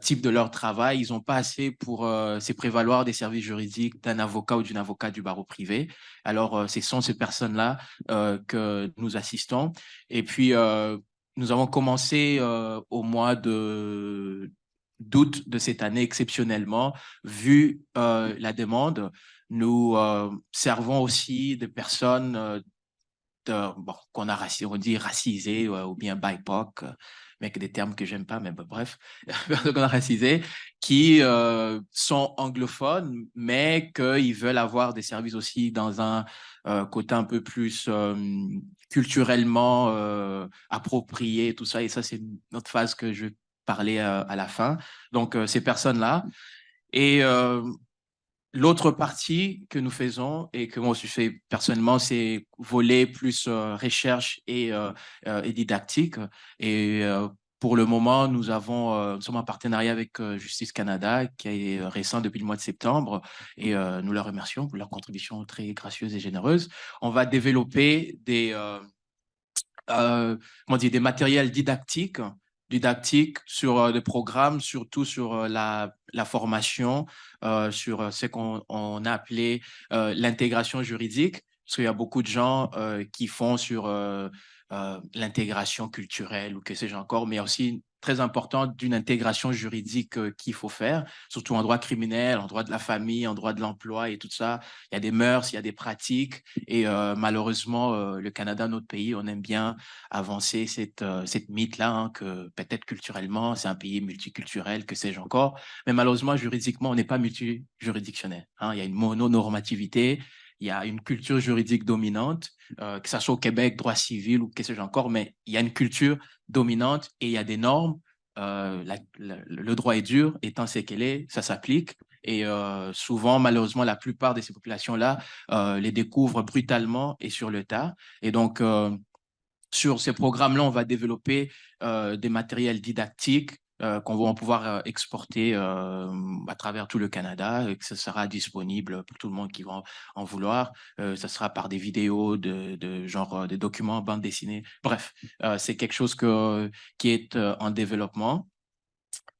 type de leur travail, ils n'ont pas assez pour se prévaloir des services juridiques d'un avocat ou d'une avocate du barreau privé. Alors, ce sont ces personnes-là que nous assistons. Et puis, nous avons commencé au mois d'août de cette année exceptionnellement, vu la demande. Nous servons aussi des personnes qu'on a on dit racisés ou bien BIPOC, mais avec des termes que j'aime pas, mais bref, qu'on a racisés, qui sont anglophones, mais qu'ils veulent avoir des services aussi dans un côté un peu plus culturellement approprié, tout ça. Et ça, c'est une autre phase que je vais parler à la fin. Donc, ces personnes-là. Et l'autre partie que nous faisons et que moi aussi je fais personnellement, c'est volet plus recherche et didactique. Et pour le moment, nous sommes en partenariat avec Justice Canada, qui est récent depuis le mois de septembre, et nous leur remercions pour leur contribution très gracieuse et généreuse. On va développer des matériels didactiques sur des programmes, surtout sur la formation, sur ce qu'on a appelé l'intégration juridique, parce qu'il y a beaucoup de gens qui font sur l'intégration culturelle ou que sais-je encore, mais aussi très important d'une intégration juridique qu'il faut faire, surtout en droit criminel, en droit de la famille, en droit de l'emploi et tout ça. Il y a des mœurs, il y a des pratiques et malheureusement, le Canada, notre pays, on aime bien avancer cette mythe-là, hein, que peut-être culturellement, c'est un pays multiculturel, que sais-je encore, mais malheureusement, juridiquement, on n'est pas multijuridictionnel. Hein. Il y a une mononormativité, il y a une culture juridique dominante, que ce soit au Québec, droit civil ou que sais-je encore, mais il y a une culture dominante et il y a des normes. Le droit est dur, étant ce qu'elle est, ça s'applique. Et souvent, malheureusement, la plupart de ces populations-là les découvrent brutalement et sur le tas. Et donc, sur ces programmes-là, on va développer des matériels didactiques qu'on va pouvoir exporter à travers tout le Canada et que ce sera disponible pour tout le monde qui va en vouloir. Ça sera par des vidéos, genre des documents, bandes dessinées. Bref, c'est quelque chose qui est en développement.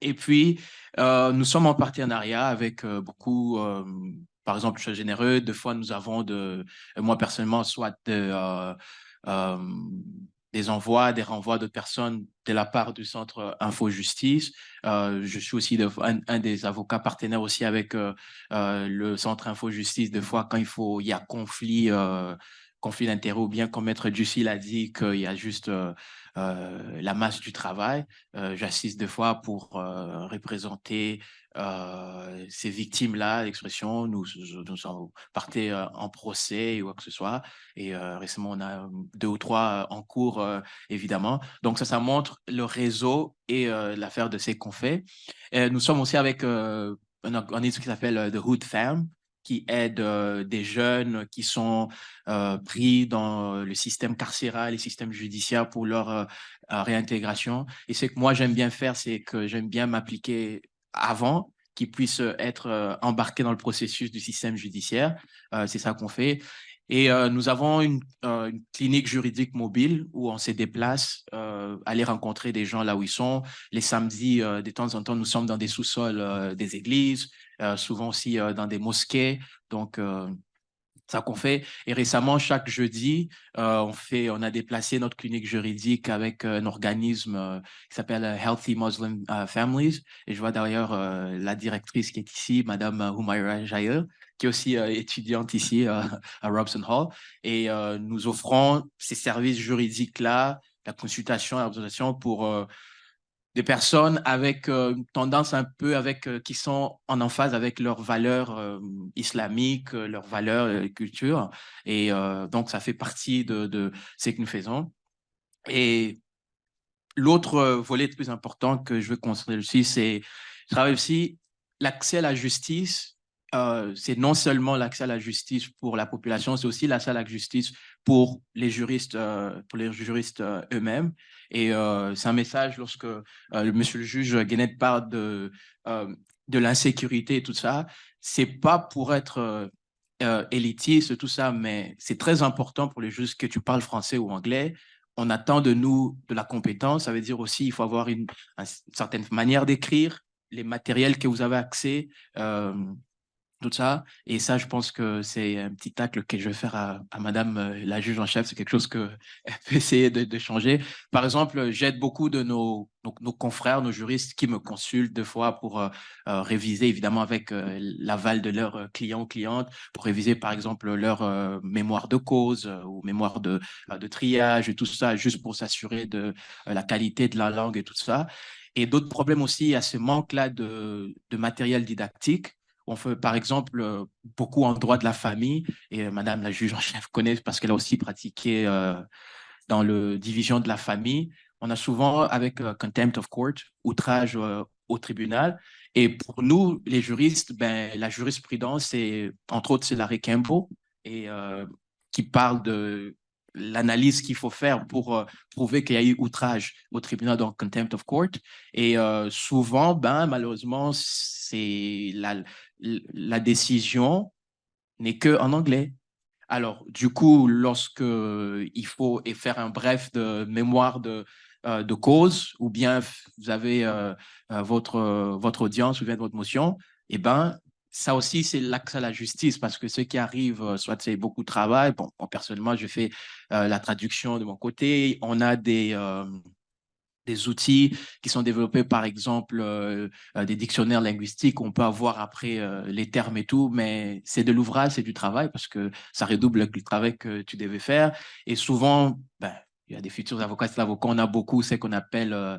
Et puis, nous sommes en partenariat avec beaucoup, par exemple, je suis généreux. Des fois, nous avons moi personnellement, soit des envois, des renvois de personnes de la part du Centre Info Justice. Je suis aussi un des avocats partenaires aussi avec le Centre Info Justice. Des fois, quand il y a conflit conflit d'intérêts ou bien comme Maître Jussi l'a dit qu'il y a juste la masse du travail. J'assiste des fois pour représenter ces victimes-là, l'expression, nous sommes partis en procès ou quoi que ce soit. Et récemment, on a 2 ou 3 en cours, évidemment. Donc, ça montre le réseau et l'affaire de ce qu'on fait. Nous sommes aussi avec un organisme qui s'appelle The Hood Fam, qui aide des jeunes qui sont pris dans le système carcéral et le système judiciaire pour leur réintégration. Et ce que moi, j'aime bien faire, c'est que j'aime bien m'appliquer avant qu'ils puissent être embarqués dans le processus du système judiciaire. C'est ça qu'on fait. Et nous avons une clinique juridique mobile où on se déplace, aller rencontrer des gens là où ils sont. Les samedis, de temps en temps, nous sommes dans des sous-sols des églises, souvent aussi dans des mosquées. Donc, ça qu'on fait. Et récemment, chaque jeudi, on a déplacé notre clinique juridique avec un organisme qui s'appelle Healthy Muslim Families. Et je vois d'ailleurs la directrice qui est ici, Madame Humaira Jayer, qui est aussi étudiante ici à Robson Hall. Et nous offrons ces services juridiques-là, la consultation, la représentation pour des personnes avec une tendance un peu qui sont en emphase avec leurs valeurs islamiques, leurs valeurs culture. Et donc, ça fait partie de ce que nous faisons. Et l'autre volet le plus important que je veux concentrer aussi, c'est je travaille aussi l'accès à la justice. C'est non seulement l'accès à la justice pour la population, c'est aussi l'accès à la justice pour les juristes eux-mêmes. Et c'est un message lorsque monsieur le juge Guénette parle de l'insécurité et tout ça. C'est pas pour être élitiste, tout ça, mais c'est très important pour les juges que tu parles français ou anglais. On attend de nous de la compétence. Ça veut dire aussi il faut avoir une certaine manière d'écrire, les matériels que vous avez accès, tout ça. Et ça, je pense que c'est un petit tacle que je vais faire à Madame la juge en chef. C'est quelque chose qu'elle peut essayer de changer. Par exemple, j'aide beaucoup de nos confrères, nos juristes qui me consultent deux fois pour réviser, évidemment, avec l'aval de leurs clients ou clientes, pour réviser, par exemple, leur mémoire de cause ou mémoire de triage et tout ça, juste pour s'assurer de la qualité de la langue et tout ça. Et d'autres problèmes aussi, il y a ce manque-là de matériel didactique. On fait, par exemple, beaucoup en droit de la famille, et Madame la juge en chef connaît parce qu'elle a aussi pratiqué dans le division de la famille. On a souvent avec contempt of court, outrage au tribunal. Et pour nous, les juristes, ben, la jurisprudence, c'est, entre autres, c'est l'arrêt Campbell, et qui parle de l'analyse qu'il faut faire pour prouver qu'il y a eu outrage au tribunal, donc contempt of court. Et souvent, ben, malheureusement, c'est la décision n'est qu'en anglais. Alors, du coup, lorsque il faut faire un bref de mémoire de cause, ou bien vous avez votre audience ou bien votre motion, eh ben, ça aussi, c'est l'accès à la justice, parce que ce qui arrive, soit c'est beaucoup de travail. Bon, personnellement, je fais la traduction de mon côté. On a des outils qui sont développés, par exemple, des dictionnaires linguistiques. On peut avoir après les termes et tout, mais c'est de l'ouvrage, c'est du travail parce que ça redouble le travail que tu devais faire. Et souvent, ben, il y a des futurs avocats, on a beaucoup ce qu'on appelle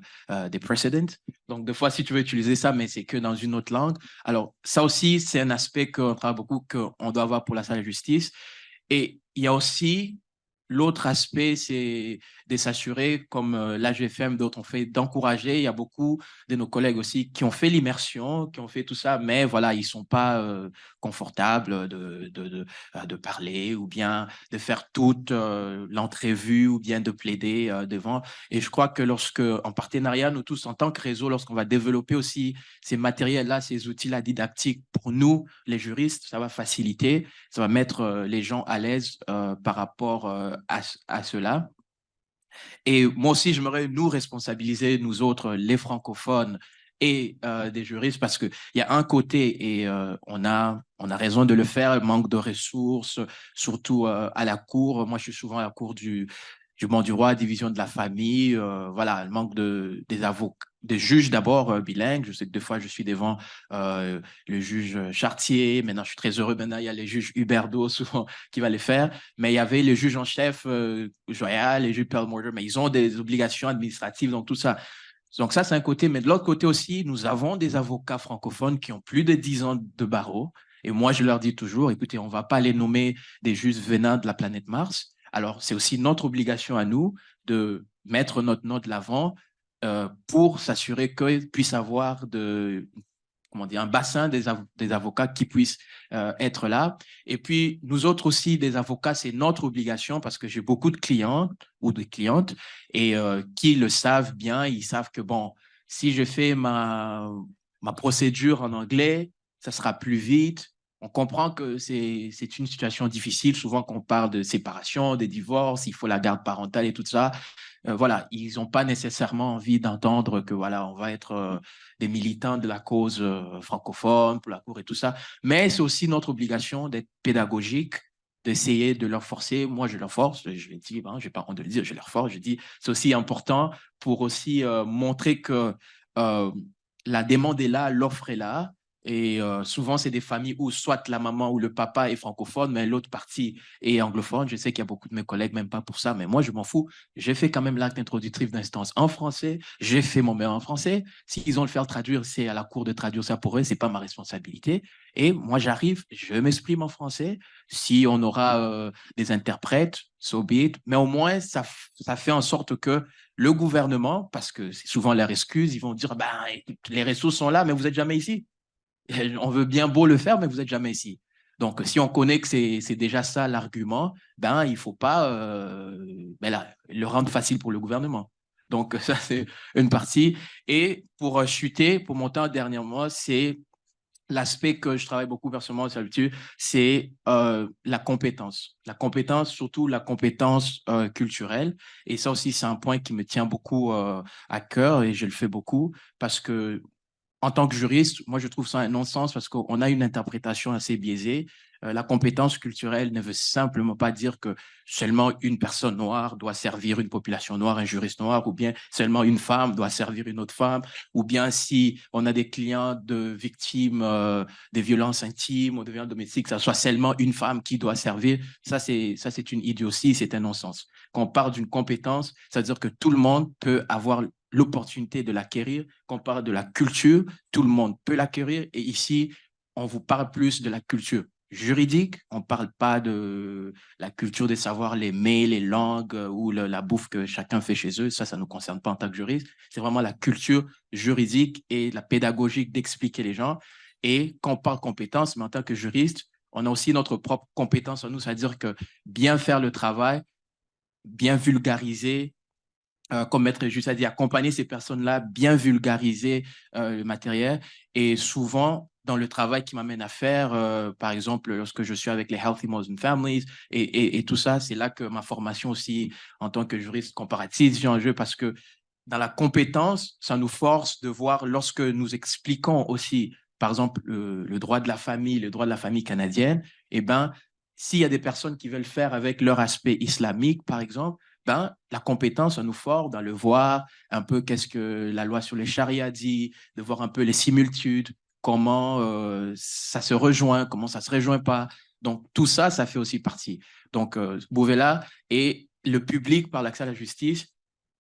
des precedents. Donc, des fois, si tu veux utiliser ça, mais c'est que dans une autre langue. Alors, ça aussi, c'est un aspect qu'on travaille beaucoup, qu'on doit avoir pour la salle de justice. Et il y a aussi l'autre aspect, c'est de s'assurer, comme l'AGFM, d'autres ont fait, d'encourager. Il y a beaucoup de nos collègues aussi qui ont fait l'immersion, qui ont fait tout ça, mais voilà, ils ne sont pas confortables de parler ou bien de faire toute l'entrevue ou bien de plaider devant. Et je crois que en partenariat, nous tous, en tant que réseau, lorsqu'on va développer aussi ces matériels-là, ces outils-là didactiques pour nous, les juristes, ça va faciliter, ça va mettre les gens à l'aise par rapport à cela. Et moi aussi, j'aimerais nous responsabiliser, nous autres, les francophones et des juristes, parce qu'il y a un côté, et on a raison de le faire, manque de ressources, surtout à la cour. Moi, je suis souvent à la cour jugement du roi, division de la famille, voilà, le manque des avocats, des juges d'abord bilingues. Je sais que des fois, je suis devant le juge Chartier. Maintenant, je suis très heureux. Maintenant, il y a les juges Huberdeau souvent qui va les faire. Mais il y avait les juges en chef Joyal, les juges Perlmutter, mais ils ont des obligations administratives, donc tout ça. Donc ça, c'est un côté. Mais de l'autre côté aussi, nous avons des avocats francophones qui ont plus de 10 ans de barreau. Et moi, je leur dis toujours, écoutez, on ne va pas les nommer des juges venant de la planète Mars. Alors, c'est aussi notre obligation à nous de mettre notre nom de l'avant pour s'assurer qu'ils puissent avoir un bassin des avocats qui puissent être là. Et puis, nous autres aussi, des avocats, c'est notre obligation parce que j'ai beaucoup de clients ou de clientes et qui le savent bien. Ils savent que, bon, si je fais ma procédure en anglais, ça sera plus vite. On comprend que c'est une situation difficile, souvent qu'on parle de séparation, des divorces, il faut la garde parentale et tout ça. Voilà, ils n'ont pas nécessairement envie d'entendre que voilà, on va être des militants de la cause francophone pour la Cour et tout ça. Mais c'est aussi notre obligation d'être pédagogique, d'essayer de leur forcer. Moi, je leur force, je l'ai dit, hein, je n'ai pas honte de le dire, je leur force. Je dis, c'est aussi important pour aussi montrer que la demande est là, l'offre est là. Et souvent, c'est des familles où soit la maman ou le papa est francophone, mais l'autre partie est anglophone. Je sais qu'il y a beaucoup de mes collègues, même pas pour ça, mais moi, je m'en fous. J'ai fait quand même l'acte introductif d'instance en français. J'ai fait mon mail en français. S'ils ont le faire traduire, c'est à la cour de traduire ça pour eux. C'est pas ma responsabilité. Et moi, j'arrive, je m'exprime en français. Si on aura des interprètes, so be it. Mais au moins, ça fait en sorte que le gouvernement, parce que c'est souvent leur excuse, ils vont dire, ben, écoute, les ressources sont là, mais vous n'êtes jamais ici. On veut bien beau le faire, mais vous n'êtes jamais ici. Donc, si on connaît que c'est déjà ça l'argument, ben, il ne faut pas le rendre facile pour le gouvernement. Donc, ça, c'est une partie. Et pour chuter, pour monter en dernier mois, c'est l'aspect que je travaille beaucoup personnellement, c'est la compétence. La compétence, surtout la compétence culturelle. Et ça aussi, c'est un point qui me tient beaucoup à cœur et je le fais beaucoup parce que en tant que juriste, moi, je trouve ça un non-sens parce qu'on a une interprétation assez biaisée. La compétence culturelle ne veut simplement pas dire que seulement une personne noire doit servir une population noire, un juriste noir, ou bien seulement une femme doit servir une autre femme, ou bien si on a des clients de victimes des violences intimes ou de violences domestiques, ça soit seulement une femme qui doit servir. Ça, c'est une idiotie, c'est un non-sens. Quand on parle d'une compétence, ça veut dire que tout le monde peut avoir l'opportunité de l'acquérir. Quand on parle de la culture, tout le monde peut l'acquérir. Et ici, on vous parle plus de la culture juridique. On ne parle pas de la culture de savoir les mets, les langues ou la bouffe que chacun fait chez eux. Ça ne nous concerne pas en tant que juriste. C'est vraiment la culture juridique et la pédagogique d'expliquer les gens. Et quand on parle compétences, mais en tant que juriste, on a aussi notre propre compétence en nous, c'est-à-dire que bien faire le travail, bien vulgariser, comme maître juste a dit, accompagner ces personnes-là, bien vulgariser le matériel. Et souvent, dans le travail qui m'amène à faire, par exemple, lorsque je suis avec les Healthy Muslim Families et tout ça, c'est là que ma formation aussi en tant que juriste comparatif vient en jeu parce que dans la compétence, ça nous force de voir lorsque nous expliquons aussi, par exemple, le droit de la famille, le droit de la famille canadienne, eh ben, s'il y a des personnes qui veulent faire avec leur aspect islamique, par exemple, ben, la compétence, ça nous force dans le voir un peu qu'est-ce que la loi sur les charia dit, de voir un peu les similitudes, comment ça se rejoint, comment ça ne se rejoint pas. Donc, tout ça, ça fait aussi partie. Donc, Bouvela et le public, par l'accès à la justice,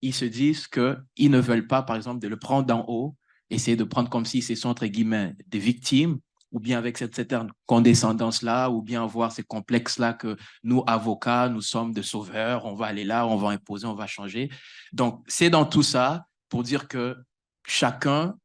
ils se disent qu'ils ne veulent pas, par exemple, de le prendre d'en haut, essayer de prendre comme si ce sont, entre guillemets, des victimes, ou bien avec cette condescendance-là, ou bien avoir ces complexes-là que nous, avocats, nous sommes des sauveurs, on va aller là, on va imposer, on va changer. Donc, c'est dans tout ça pour dire que chacun,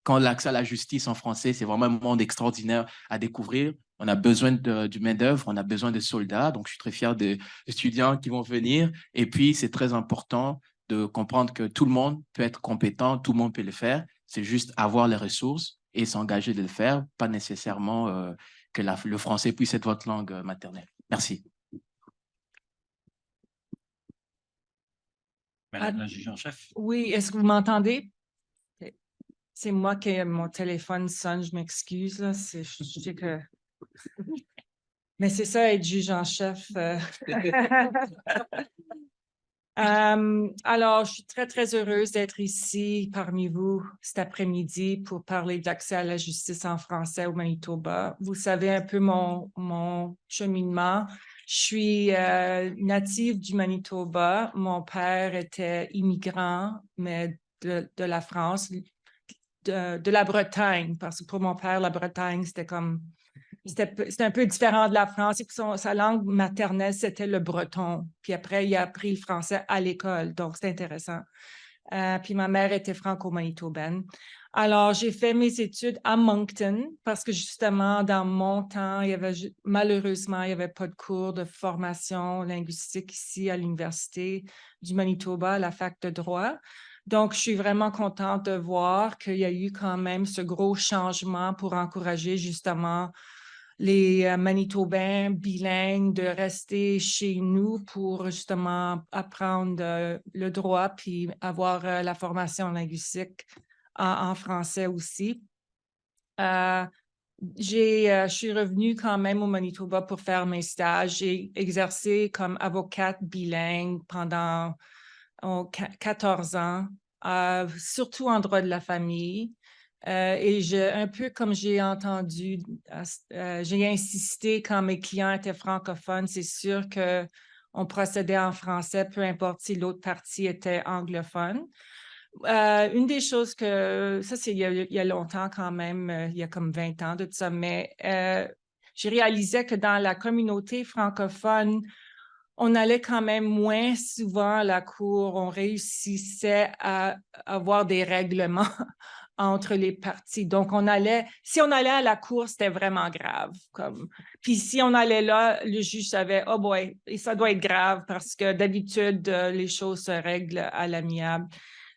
quand l'accès à la justice en français, c'est vraiment un monde extraordinaire à découvrir. On a besoin du main-d'œuvre, on a besoin de soldats. Donc, je suis très fier des étudiants qui vont venir. Et puis, c'est très important de comprendre que tout le monde peut être compétent, tout le monde peut le faire. C'est juste avoir les ressources et s'engager de le faire, pas nécessairement que le français puisse être votre langue maternelle. Merci. Madame la juge en chef. Oui, est-ce que vous m'entendez? C'est moi que mon téléphone sonne, je m'excuse, là. Je sais que... Mais c'est ça, être juge en chef. Alors, je suis très, très heureuse d'être ici parmi vous cet après-midi pour parler d'accès à la justice en français au Manitoba. Vous savez un peu mon cheminement. Je suis native du Manitoba. Mon père était immigrant, mais de la France, de la Bretagne, parce que pour mon père, la Bretagne, c'était un peu différent de la France. Et puis sa langue maternelle, c'était le breton. Puis après, il a appris le français à l'école. Donc, c'est intéressant. Puis ma mère était franco-manitobaine. Alors, j'ai fait mes études à Moncton parce que justement, dans mon temps, malheureusement, il n'y avait pas de cours de formation linguistique ici à l'Université du Manitoba, à la fac de droit. Donc, je suis vraiment contente de voir qu'il y a eu quand même ce gros changement pour encourager justement les Manitobains bilingues de rester chez nous pour justement apprendre le droit puis avoir la formation linguistique en français aussi. Je suis revenue quand même au Manitoba pour faire mes stages. J'ai exercé comme avocate bilingue pendant 14 ans, surtout en droit de la famille. Un peu comme j'ai entendu, j'ai insisté quand mes clients étaient francophones, c'est sûr qu'on procédait en français, peu importe si l'autre partie était anglophone. Une des choses ça c'est il y a longtemps quand même, il y a comme 20 ans de ça, mais j'ai réalisé que dans la communauté francophone, on allait quand même moins souvent à la cour, on réussissait à avoir des règlements entre les parties. Donc, si on allait à la cour, c'était vraiment grave. Puis si on allait là, le juge savait, oh boy, et ça doit être grave parce que d'habitude, les choses se règlent à l'amiable.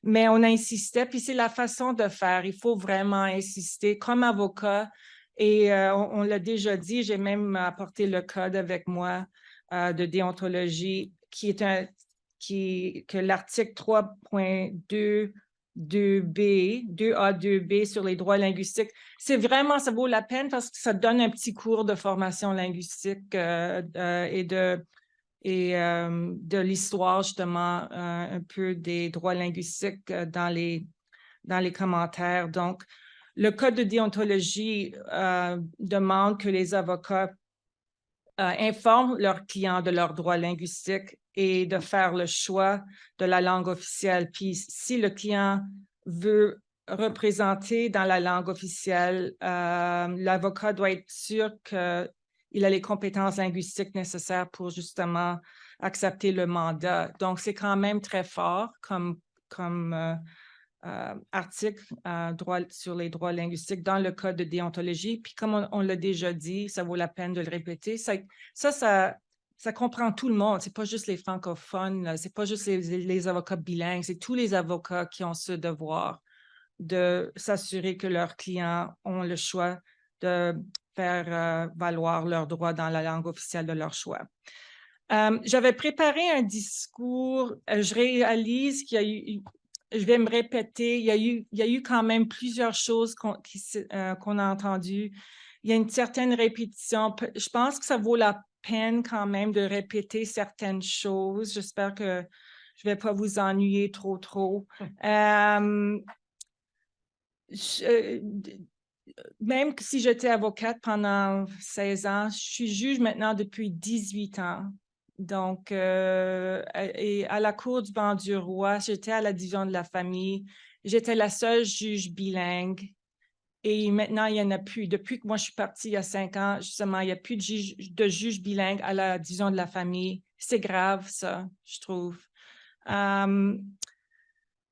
Mais on insistait, puis c'est la façon de faire. Il faut vraiment insister comme avocat. Et on l'a déjà dit, j'ai même apporté le code avec moi de déontologie que l'article 3.2 2B, 2A2B sur les droits linguistiques. C'est vraiment, ça vaut la peine parce que ça donne un petit cours de formation linguistique et de l'histoire, justement, un peu des droits linguistiques dans les commentaires. Donc, le code de déontologie demande que les avocats informent leurs clients de leurs droits linguistiques et de faire le choix de la langue officielle. Puis si le client veut représenter dans la langue officielle, l'avocat doit être sûr qu'il a les compétences linguistiques nécessaires pour justement accepter le mandat. Donc, c'est quand même très fort comme article sur les droits linguistiques dans le code de déontologie. Puis comme on l'a déjà dit, ça vaut la peine de le répéter. Ça comprend tout le monde. C'est pas juste les francophones, c'est pas juste les avocats bilingues, c'est tous les avocats qui ont ce devoir de s'assurer que leurs clients ont le choix de faire valoir leurs droits dans la langue officielle de leur choix. J'avais préparé un discours. Je réalise qu'il y a eu je vais me répéter, il y a eu quand même plusieurs choses qu'on a entendues. Il y a une certaine répétition. Je pense que ça vaut la peine quand même de répéter certaines choses. J'espère que je ne vais pas vous ennuyer trop. Même si j'étais avocate pendant 16 ans, je suis juge maintenant depuis 18 ans. Donc, et à la Cour du banc du roi, j'étais à la division de la famille. J'étais la seule juge bilingue. Et maintenant, il n'y en a plus. Depuis que moi, je suis partie il y a 5 ans, justement, il n'y a plus de juge bilingue à la division de la famille. C'est grave, ça, je trouve.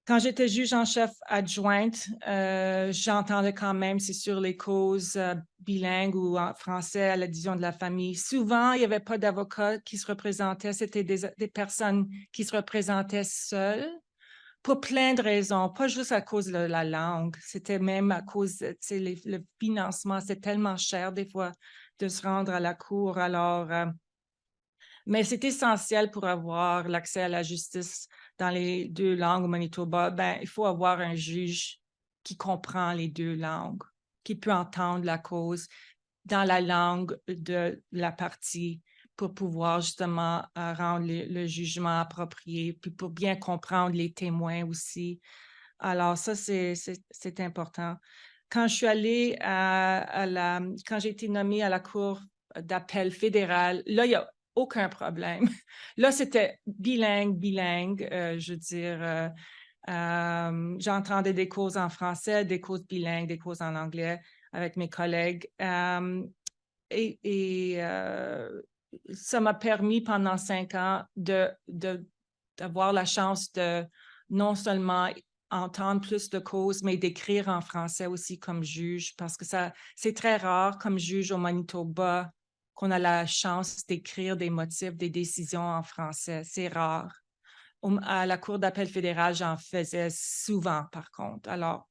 Quand j'étais juge en chef adjointe, j'entendais quand même, c'est sûr, les causes bilingues ou en français à la division de la famille. Souvent, il n'y avait pas d'avocats qui se représentaient, c'était des personnes qui se représentaient seules pour plein de raisons, pas juste à cause de la langue, c'était même à cause, le financement, c'est tellement cher des fois de se rendre à la cour. Alors, mais c'est essentiel pour avoir l'accès à la justice dans les 2 langues au Manitoba. Ben, il faut avoir un juge qui comprend les 2 langues, qui peut entendre la cause dans la langue de la partie. pour pouvoir justement rendre le jugement approprié, puis pour bien comprendre les témoins aussi. Alors ça, c'est important. Quand je suis allée quand j'ai été nommée à la Cour d'appel fédérale, là, il n'y a aucun problème. Là, c'était bilingue, je veux dire, j'entendais des causes en français, des causes bilingues, des causes en anglais avec mes collègues. Ça m'a permis pendant 5 ans d'avoir la chance de non seulement entendre plus de causes, mais d'écrire en français aussi comme juge, parce que c'est très rare comme juge au Manitoba qu'on a la chance d'écrire des motifs, des décisions en français. C'est rare. À la Cour d'appel fédérale, j'en faisais souvent, par contre. Alors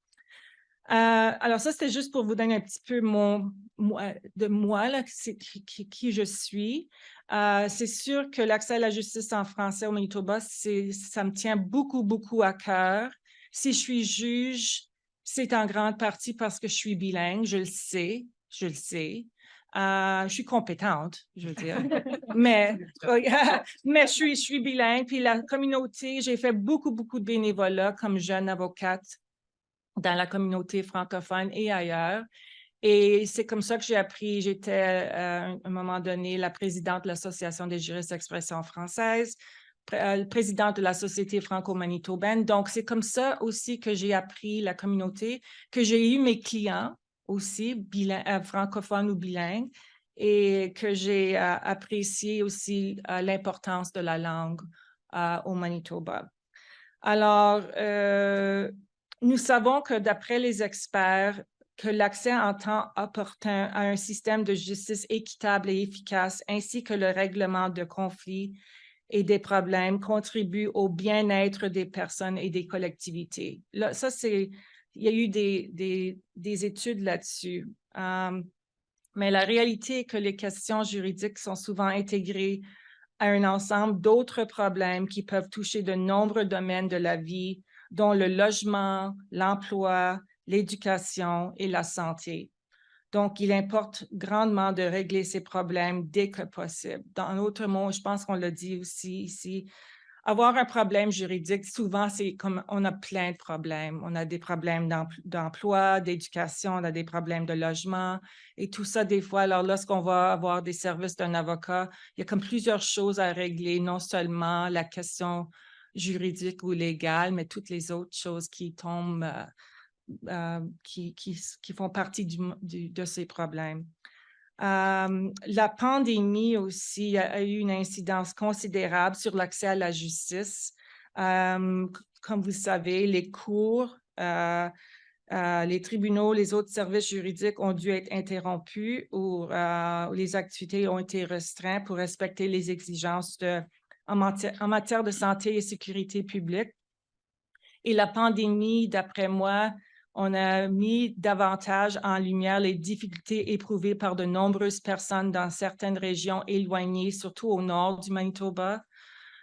ça, c'était juste pour vous donner un petit peu de moi, là, qui je suis. C'est sûr que l'accès à la justice en français au Manitoba, ça me tient beaucoup, beaucoup à cœur. Si je suis juge, c'est en grande partie parce que je suis bilingue, je le sais. Je suis compétente, je veux dire, mais je suis bilingue. Puis la communauté, j'ai fait beaucoup, beaucoup de bénévolat comme jeune avocate dans la communauté francophone et ailleurs. Et c'est comme ça que j'ai appris. J'étais, à un moment donné, la présidente de l'Association des juristes d'expression française, présidente de la Société franco-manitobaine. Donc, c'est comme ça aussi que j'ai appris la communauté, que j'ai eu mes clients aussi, francophones ou bilingues, et que j'ai apprécié aussi l'importance de la langue au Manitoba. Alors, nous savons que d'après les experts, que l'accès en temps opportun à un système de justice équitable et efficace, ainsi que le règlement de conflits et des problèmes, contribue au bien-être des personnes et des collectivités. Là, il y a eu des études là-dessus. Mais la réalité est que les questions juridiques sont souvent intégrées à un ensemble d'autres problèmes qui peuvent toucher de nombreux domaines de la vie, dont le logement, l'emploi, l'éducation et la santé. Donc, il importe grandement de régler ces problèmes dès que possible. Dans d'autres mots, je pense qu'on l'a dit aussi ici, avoir un problème juridique, souvent, c'est comme on a plein de problèmes. On a des problèmes d'emploi, d'éducation, on a des problèmes de logement et tout ça, des fois. Alors, lorsqu'on va avoir des services d'un avocat, il y a comme plusieurs choses à régler, non seulement la question juridique ou légale, mais toutes les autres choses qui tombent, qui font partie de ces problèmes. La pandémie aussi a eu une incidence considérable sur l'accès à la justice. Comme vous savez, les cours, les tribunaux, les autres services juridiques ont dû être interrompus ou les activités ont été restreintes pour respecter les exigences en matière de santé et sécurité publique. Et la pandémie, d'après moi, on a mis davantage en lumière les difficultés éprouvées par de nombreuses personnes dans certaines régions éloignées, surtout au nord du Manitoba.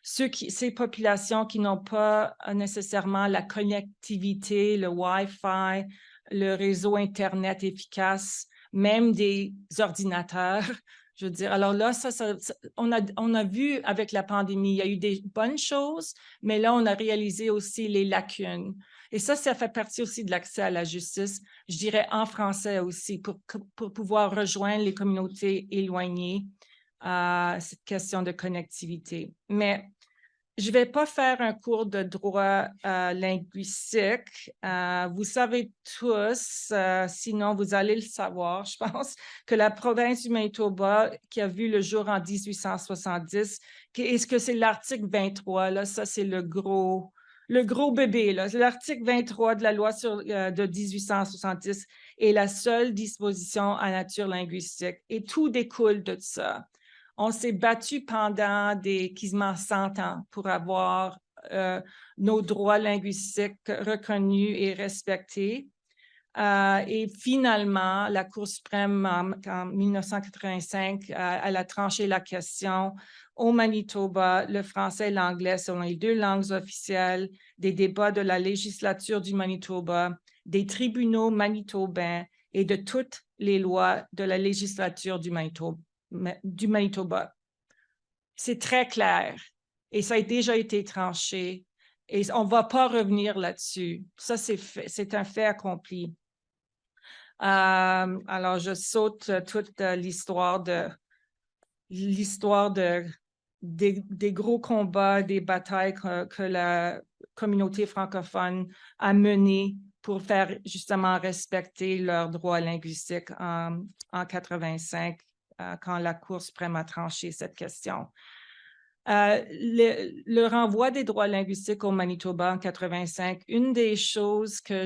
Ces populations qui n'ont pas nécessairement la connectivité, le Wi-Fi, le réseau Internet efficace, même des ordinateurs. Je veux dire, alors là, on a vu avec la pandémie, il y a eu des bonnes choses, mais là, on a réalisé aussi les lacunes. Et ça fait partie aussi de l'accès à la justice, je dirais en français aussi, pour pouvoir rejoindre les communautés éloignées à cette question de connectivité. Mais je ne vais pas faire un cours de droit linguistique. Vous savez tous, sinon vous allez le savoir, je pense, que la province du Manitoba, qui a vu le jour en 1870, est-ce que c'est l'article 23, là, ça c'est le gros bébé, là. L'article 23 de la loi de 1870 est la seule disposition à nature linguistique et tout découle de ça. On s'est battu pendant quasiment 100 ans pour avoir nos droits linguistiques reconnus et respectés. Et finalement, la Cour suprême, en 1985, elle a tranché la question. Au Manitoba, le français et l'anglais sont les 2 langues officielles des débats de la législature du Manitoba, des tribunaux manitobains et de toutes les lois de la législature du Manitoba. C'est très clair et ça a déjà été tranché et on ne va pas revenir là-dessus. Ça, c'est un fait accompli. Alors, je saute toute l'histoire des gros combats, des batailles que la communauté francophone a menées pour faire justement respecter leurs droits linguistiques en 85, quand la Cour suprême a tranché cette question. Le renvoi des droits linguistiques au Manitoba en 85, une des choses que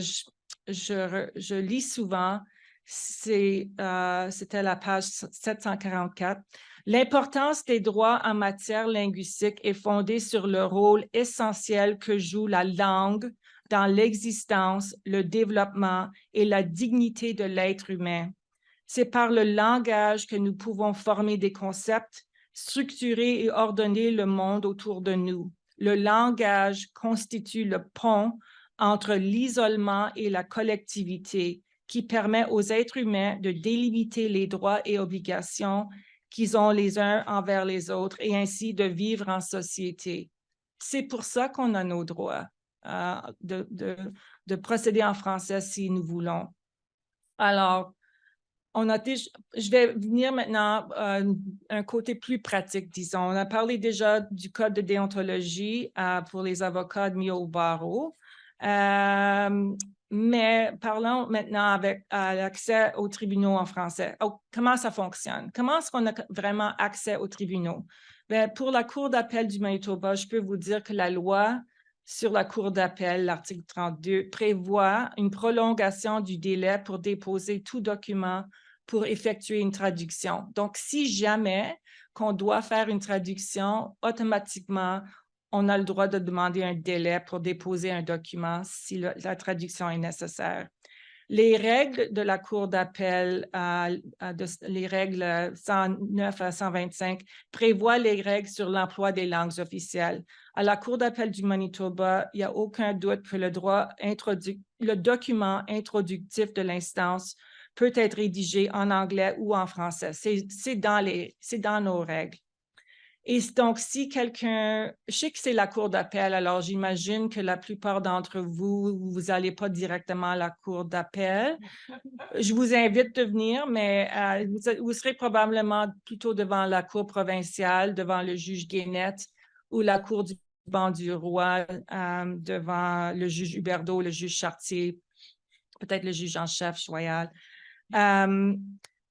je lis souvent, c'était la page 744. L'importance des droits en matière linguistique est fondée sur le rôle essentiel que joue la langue dans l'existence, le développement et la dignité de l'être humain. C'est par le langage que nous pouvons former des concepts, structurer et ordonner le monde autour de nous. Le langage constitue le pont entre l'isolement et la collectivité qui permet aux êtres humains de délimiter les droits et obligations qu'ils ont les uns envers les autres et ainsi de vivre en société. C'est pour ça qu'on a nos droits de procéder en français si nous voulons. Alors, je vais venir maintenant à un côté plus pratique, disons. On a parlé déjà du code de déontologie pour les avocats admis au barreau. Mais parlons maintenant avec l'accès aux tribunaux en français. Comment ça fonctionne? Comment est-ce qu'on a vraiment accès aux tribunaux? Bien, pour la Cour d'appel du Manitoba, je peux vous dire que la loi sur la Cour d'appel, l'article 32, prévoit une prolongation du délai pour déposer tout document pour effectuer une traduction. Donc, si jamais qu'on doit faire une traduction, automatiquement, on a le droit de demander un délai pour déposer un document si la traduction est nécessaire. Les règles de la Cour d'appel, les règles 109 à 125, prévoient les règles sur l'emploi des langues officielles. À la Cour d'appel du Manitoba, il n'y a aucun doute que le document introductif de l'instance peut être rédigé en anglais ou en français. C'est dans nos règles. Et donc, si quelqu'un, je sais que c'est la Cour d'appel, alors j'imagine que la plupart d'entre vous, vous n'allez pas directement à la Cour d'appel. Je vous invite de venir, mais vous serez probablement plutôt devant la Cour provinciale, devant le juge Guénette ou la Cour du banc du roi, devant le juge Huberdeau, le juge Chartier, peut-être le juge en chef Choyal.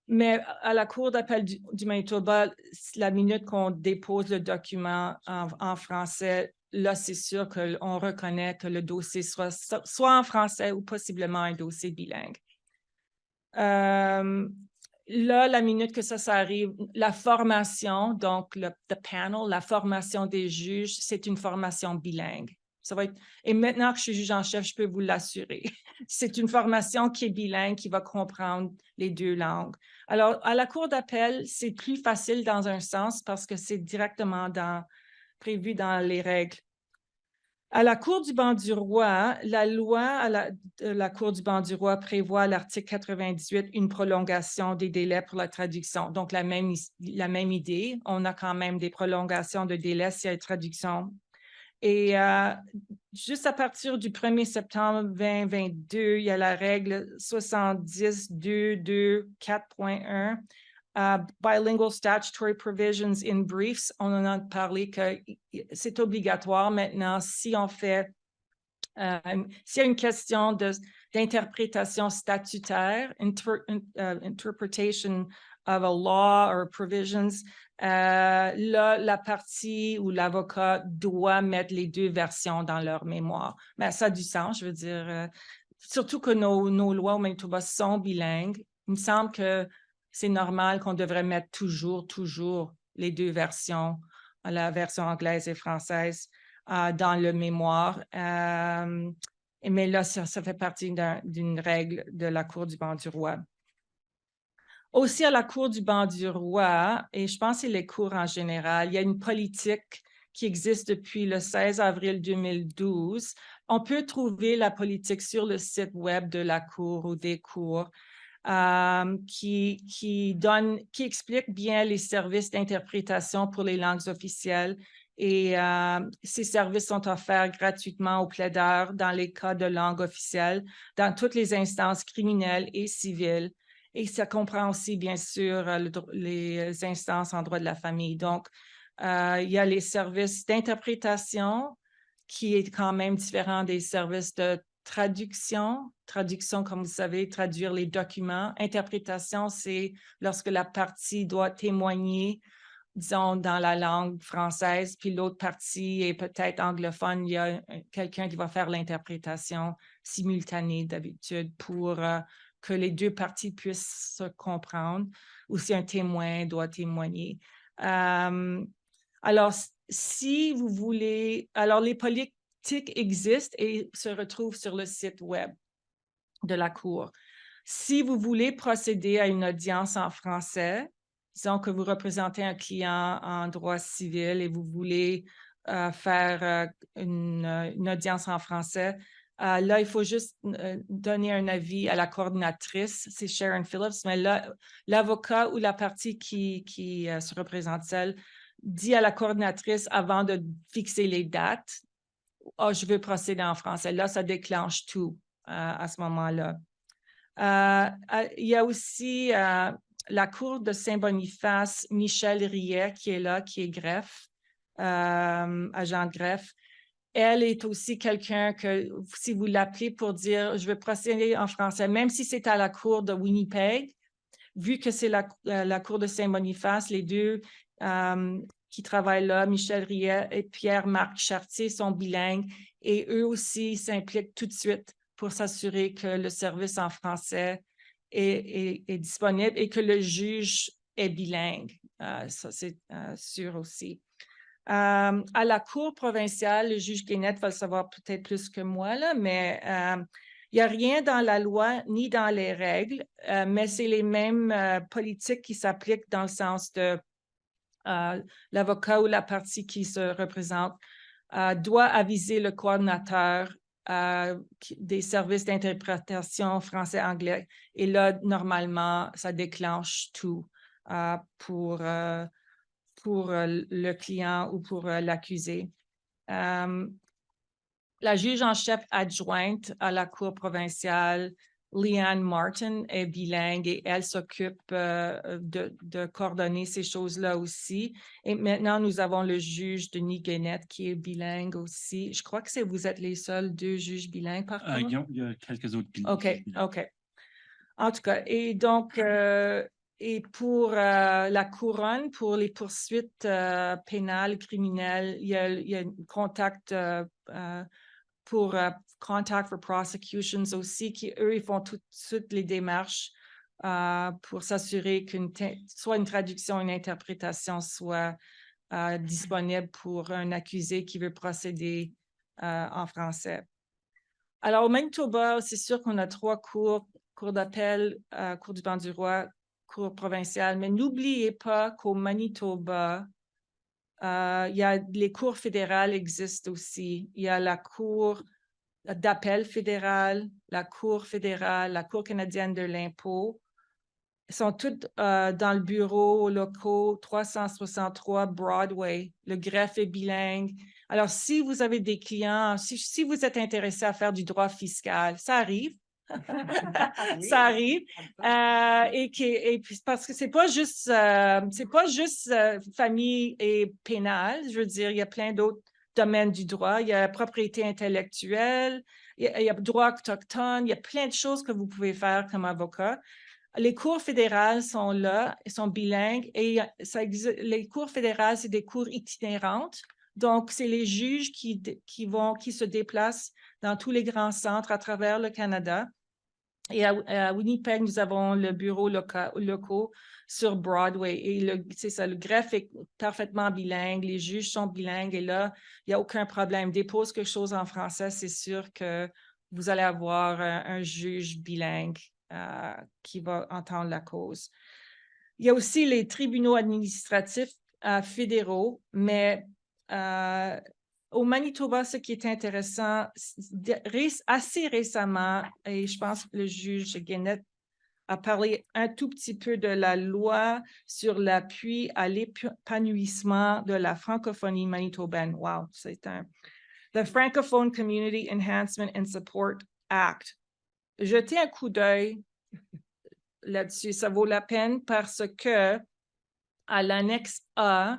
Mais à la Cour d'appel du Manitoba, la minute qu'on dépose le document en français, là, c'est sûr qu'on reconnaît que le dossier soit en français ou possiblement un dossier bilingue. Là, la minute que ça arrive, la formation, donc le panel, la formation des juges, c'est une formation bilingue. Ça va être... Et maintenant que je suis juge en chef, je peux vous l'assurer. C'est une formation qui est bilingue, qui va comprendre les deux langues. Alors, à la Cour d'appel, c'est plus facile dans un sens parce que c'est directement prévu dans les règles. À la Cour du banc du roi, la loi de la Cour du banc du roi prévoit à l'article 98 une prolongation des délais pour la traduction. Donc, la même idée, on a quand même des prolongations de délais s'il y a une traduction. Et juste à partir du 1er septembre 2022, il y a la règle 70.2.2.4.1, Bilingual Statutory Provisions in Briefs. On en a parlé que c'est obligatoire maintenant si on fait, s'il y a une question d'interprétation statutaire, interpretation of a law or provisions, là, la partie ou l'avocat doit mettre les deux versions dans leur mémoire. Mais ça a du sens, je veux dire, surtout que nos lois au Manitoba sont bilingues. Il me semble que c'est normal qu'on devrait mettre toujours les deux versions, la version anglaise et française, dans le mémoire. Mais là, ça fait partie d'une règle de la Cour du banc du roi. Aussi, à la Cour du banc du roi, et je pense que c'est les cours en général, il y a une politique qui existe depuis le 16 avril 2012. On peut trouver la politique sur le site web de la Cour ou des cours. qui explique bien les services d'interprétation pour les langues officielles. Et ces services sont offerts gratuitement aux plaideurs dans les cas de langue officielle, dans toutes les instances criminelles et civiles. Et ça comprend aussi, bien sûr, les instances en droit de la famille. Donc, il y a les services d'interprétation, qui est quand même différent des services de traduction. Traduction, comme vous savez, traduire les documents. Interprétation, c'est lorsque la partie doit témoigner, disons, dans la langue française, puis l'autre partie est peut-être anglophone. Il y a quelqu'un qui va faire l'interprétation simultanée d'habitude pour que les deux parties puissent se comprendre, ou si un témoin doit témoigner. Alors, si vous voulez, alors les politiques existent et se retrouvent sur le site web de la Cour. Si vous voulez procéder à une audience en français, disons que vous représentez un client en droit civil et vous voulez faire une audience en français, là, il faut juste donner un avis à la coordinatrice, c'est Sharon Phillips, mais là, l'avocat ou la partie qui se représente seule dit à la coordinatrice avant de fixer les dates, « Oh, je veux procéder en français ». Là, ça déclenche tout à ce moment-là. Il y a aussi la Cour de Saint-Boniface, Michel Riet, qui est là, qui est greffe, agent de greffe. Elle est aussi quelqu'un que, si vous l'appelez pour dire « je veux procéder en français », même si c'est à la Cour de Winnipeg, vu que c'est la Cour de Saint-Boniface, les deux qui travaillent là, Michel Riet et Pierre-Marc Chartier, sont bilingues et eux aussi s'impliquent tout de suite pour s'assurer que le service en français est disponible et que le juge est bilingue. Ça, c'est sûr aussi. À la Cour provinciale, le juge Guénette va le savoir peut-être plus que moi, là, mais il n'y a rien dans la loi ni dans les règles, mais c'est les mêmes politiques qui s'appliquent dans le sens de l'avocat ou la partie qui se représente doit aviser le coordonnateur des services d'interprétation français-anglais. Et là, normalement, ça déclenche tout pour le client ou pour l'accusé. La juge en chef adjointe à la Cour provinciale, Leanne Martin, est bilingue et elle s'occupe de coordonner ces choses-là aussi. Et maintenant, nous avons le juge Denis Guénette qui est bilingue aussi. Je crois que vous êtes les seuls deux juges bilingues par contre. Il y a quelques autres bilingues. OK. En tout cas, et donc, et pour la couronne, pour les poursuites pénales, criminelles, il y a un contact pour Contact for Prosecutions aussi, qui, eux, ils font toutes les démarches pour s'assurer soit une traduction, une interprétation soit disponible pour un accusé qui veut procéder en français. Alors, au Manitoba, c'est sûr qu'on a 3 cours d'appel, Cour du banc du roi, Cour provinciale, mais n'oubliez pas qu'au Manitoba, les cours fédérales existent aussi. Il y a la Cour d'appel fédérale, la Cour fédérale, la Cour canadienne de l'impôt. Ils sont toutes dans le bureau locaux 363 Broadway. Le greffe est bilingue. Alors, si vous avez des clients, si vous êtes intéressé à faire du droit fiscal, ça arrive. Ça arrive. Et puis parce que c'est pas juste famille et pénal. Je veux dire, il y a plein d'autres domaines du droit. Il y a propriété intellectuelle, il y a droit autochtone, il y a plein de choses que vous pouvez faire comme avocat. Les cours fédérales sont là, elles sont bilingues et les cours fédérales, c'est des cours itinérantes. Donc, c'est les juges qui se déplacent dans tous les grands centres à travers le Canada. Et à Winnipeg, nous avons le bureau locaux sur Broadway. Et c'est ça, le greffe est parfaitement bilingue, les juges sont bilingues et là, il n'y a aucun problème. Dépose quelque chose en français, c'est sûr que vous allez avoir un juge bilingue qui va entendre la cause. Il y a aussi les tribunaux administratifs fédéraux, mais au Manitoba, ce qui est intéressant, assez récemment, et je pense que le juge Guénette à parler un tout petit peu de la loi sur l'appui à l'épanouissement de la francophonie manitobaine. Wow, c'est un... The Francophone Community Enhancement and Support Act. Jetez un coup d'œil là-dessus, ça vaut la peine parce que à l'annexe A,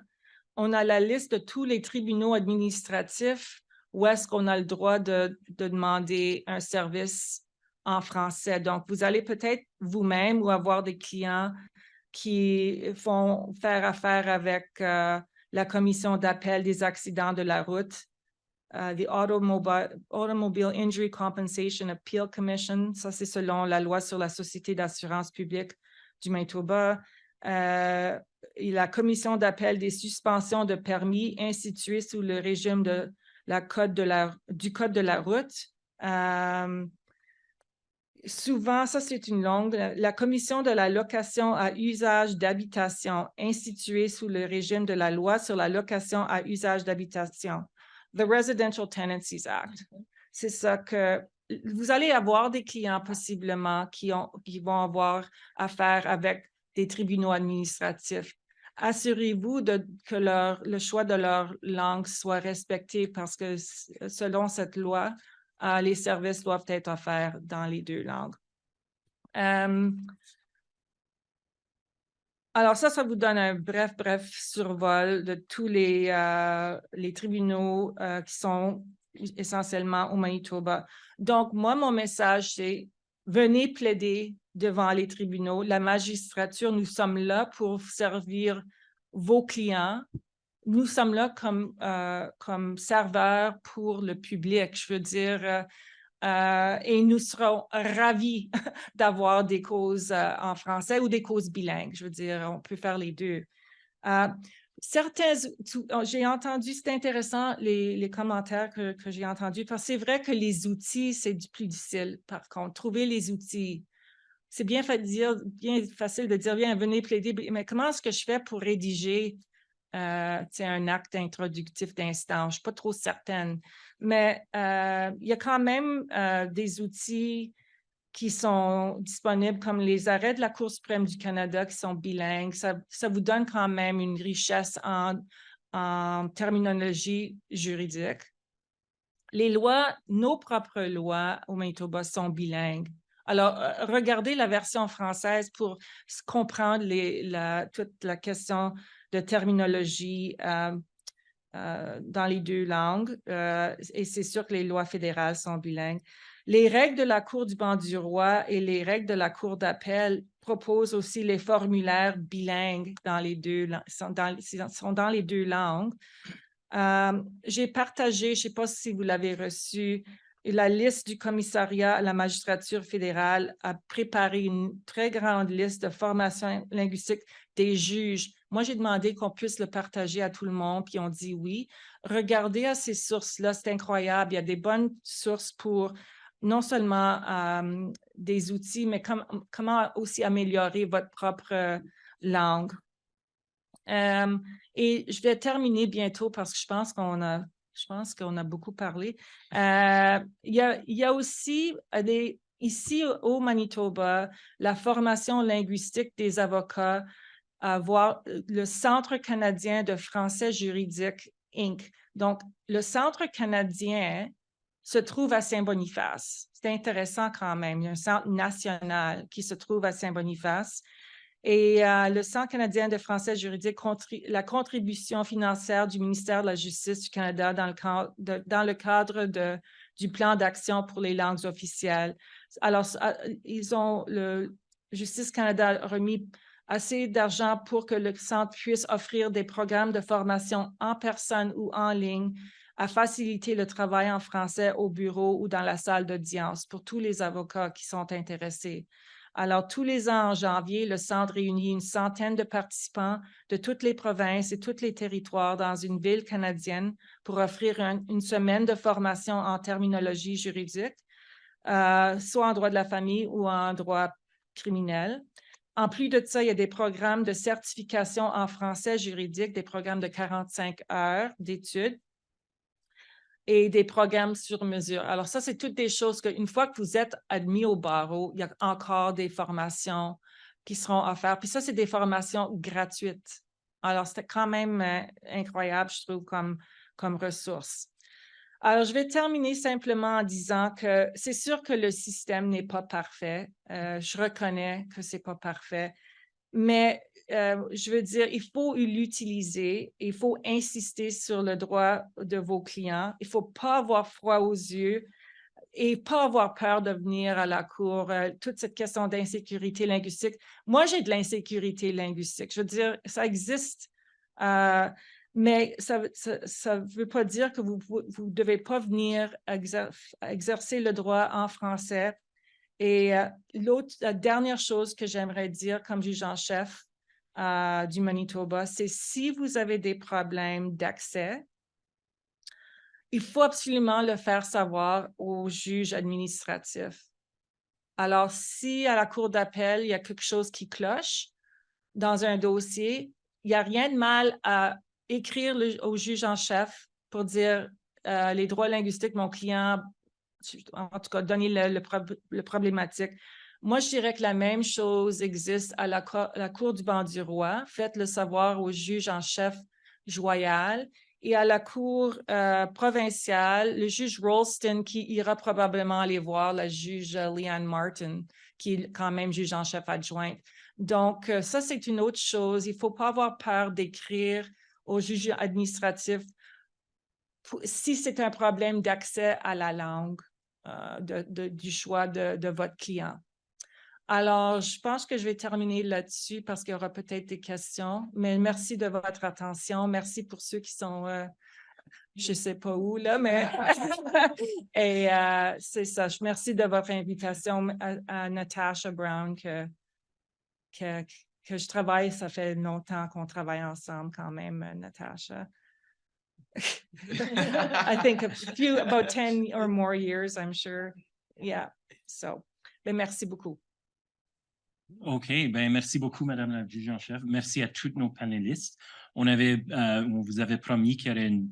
on a la liste de tous les tribunaux administratifs où est-ce qu'on a le droit de demander un service en français. Donc, vous allez peut-être vous-même ou avoir des clients qui font faire affaire avec la commission d'appel des accidents de la route, the Automobile Injury Compensation Appeal Commission. Ça, c'est selon la loi sur la Société d'assurance publique du Manitoba. Et la commission d'appel des suspensions de permis instituée sous le régime de du Code de la route. Souvent, ça c'est une longue, la commission de la location à usage d'habitation instituée sous le régime de la loi sur la location à usage d'habitation, the Residential Tenancies Act. C'est ça que vous allez avoir des clients possiblement qui vont avoir affaire avec des tribunaux administratifs. Assurez-vous que le choix de leur langue soit respecté parce que selon cette loi, les services doivent être offerts dans les deux langues. Alors ça vous donne un bref survol de tous les tribunaux qui sont essentiellement au Manitoba. Donc, moi, mon message, c'est venez plaider devant les tribunaux. La magistrature, nous sommes là pour servir vos clients. Nous sommes là comme serveurs pour le public, je veux dire, et nous serons ravis d'avoir des causes en français ou des causes bilingues. Je veux dire, on peut faire les deux. J'ai entendu, c'est intéressant les commentaires que j'ai entendus, parce que c'est vrai que les outils, c'est du plus difficile. Par contre, trouver les outils, c'est bien facile de dire, bien, venez plaider, mais comment est-ce que je fais pour rédiger un acte introductif d'instance? Je ne suis pas trop certaine. Mais il y a quand même des outils qui sont disponibles, comme les arrêts de la Cour suprême du Canada qui sont bilingues. Ça vous donne quand même une richesse en terminologie juridique. Les lois, nos propres lois au Manitoba sont bilingues. Alors, regardez la version française pour comprendre toute la question de terminologie dans les deux langues. Et c'est sûr que les lois fédérales sont bilingues. Les règles de la Cour du banc du roi et les règles de la Cour d'appel proposent aussi les formulaires bilingues sont dans les deux langues. J'ai partagé, je ne sais pas si vous l'avez reçu, la liste du commissariat à la magistrature fédérale a préparé une très grande liste de formation linguistique des juges. Moi, j'ai demandé qu'on puisse le partager à tout le monde, puis on dit oui. Regardez à ces sources-là, c'est incroyable. Il y a des bonnes sources pour non seulement des outils, mais comment aussi améliorer votre propre langue. Et je vais terminer bientôt parce que je pense qu'on a beaucoup parlé. Il y a aussi ici au Manitoba, la formation linguistique des avocats, voir le Centre canadien de français juridique, Inc. Donc, le Centre canadien se trouve à Saint-Boniface. C'est intéressant quand même. Il y a un centre national qui se trouve à Saint-Boniface. Et le Centre canadien de français juridique, la contribution financière du ministère de la Justice du Canada dans le cadre du plan d'action pour les langues officielles. Alors, le Justice Canada a remis assez d'argent pour que le Centre puisse offrir des programmes de formation en personne ou en ligne à faciliter le travail en français au bureau ou dans la salle d'audience pour tous les avocats qui sont intéressés. Alors, tous les ans, en janvier, le Centre réunit une centaine de participants de toutes les provinces et tous les territoires dans une ville canadienne pour offrir une semaine de formation en terminologie juridique, soit en droit de la famille ou en droit criminel. En plus de ça, il y a des programmes de certification en français juridique, des programmes de 45 heures d'études. et des programmes sur mesure. Alors ça, c'est toutes des choses qu'une fois que vous êtes admis au barreau, il y a encore des formations qui seront offertes. Puis ça, c'est des formations gratuites. Alors, c'était quand même incroyable, je trouve, comme ressource. Alors, je vais terminer simplement en disant que c'est sûr que le système n'est pas parfait. Je reconnais que c'est pas parfait. Mais je veux dire, il faut l'utiliser, il faut insister sur le droit de vos clients. Il ne faut pas avoir froid aux yeux et pas avoir peur de venir à la cour. Toute cette question d'insécurité linguistique. Moi, j'ai de l'insécurité linguistique. Je veux dire, ça existe, mais ça ne veut pas dire que vous ne devez pas venir exercer le droit en français. Et la dernière chose que j'aimerais dire comme juge en chef du Manitoba, c'est si vous avez des problèmes d'accès, il faut absolument le faire savoir au juge administratif. Alors, si à la cour d'appel, il y a quelque chose qui cloche dans un dossier, il n'y a rien de mal à écrire au juge en chef pour dire les droits linguistiques, mon client, en tout cas, donner le problématique. Moi, je dirais que la même chose existe à la Cour du banc du roi. Faites-le savoir au juge en chef Joyal et à la Cour provinciale, le juge Rolston qui ira probablement aller voir la juge Leanne Martin, qui est quand même juge en chef adjointe. Donc, ça, c'est une autre chose. Il ne faut pas avoir peur d'écrire au juge administratif si c'est un problème d'accès à la langue du choix de votre client. Alors, je pense que je vais terminer là-dessus parce qu'il y aura peut-être des questions, mais merci de votre attention. Merci pour ceux qui sont, je ne sais pas où, là, mais et c'est ça. Merci de votre invitation à Natasha Brown que je travaille. Ça fait longtemps qu'on travaille ensemble quand même, Natasha. I think about 10 or more years, I'm sure. Yeah. So, ben, merci beaucoup. OK, ben merci beaucoup, Madame la juge en chef. Merci à tous nos panélistes. On vous avait promis qu'il y aurait une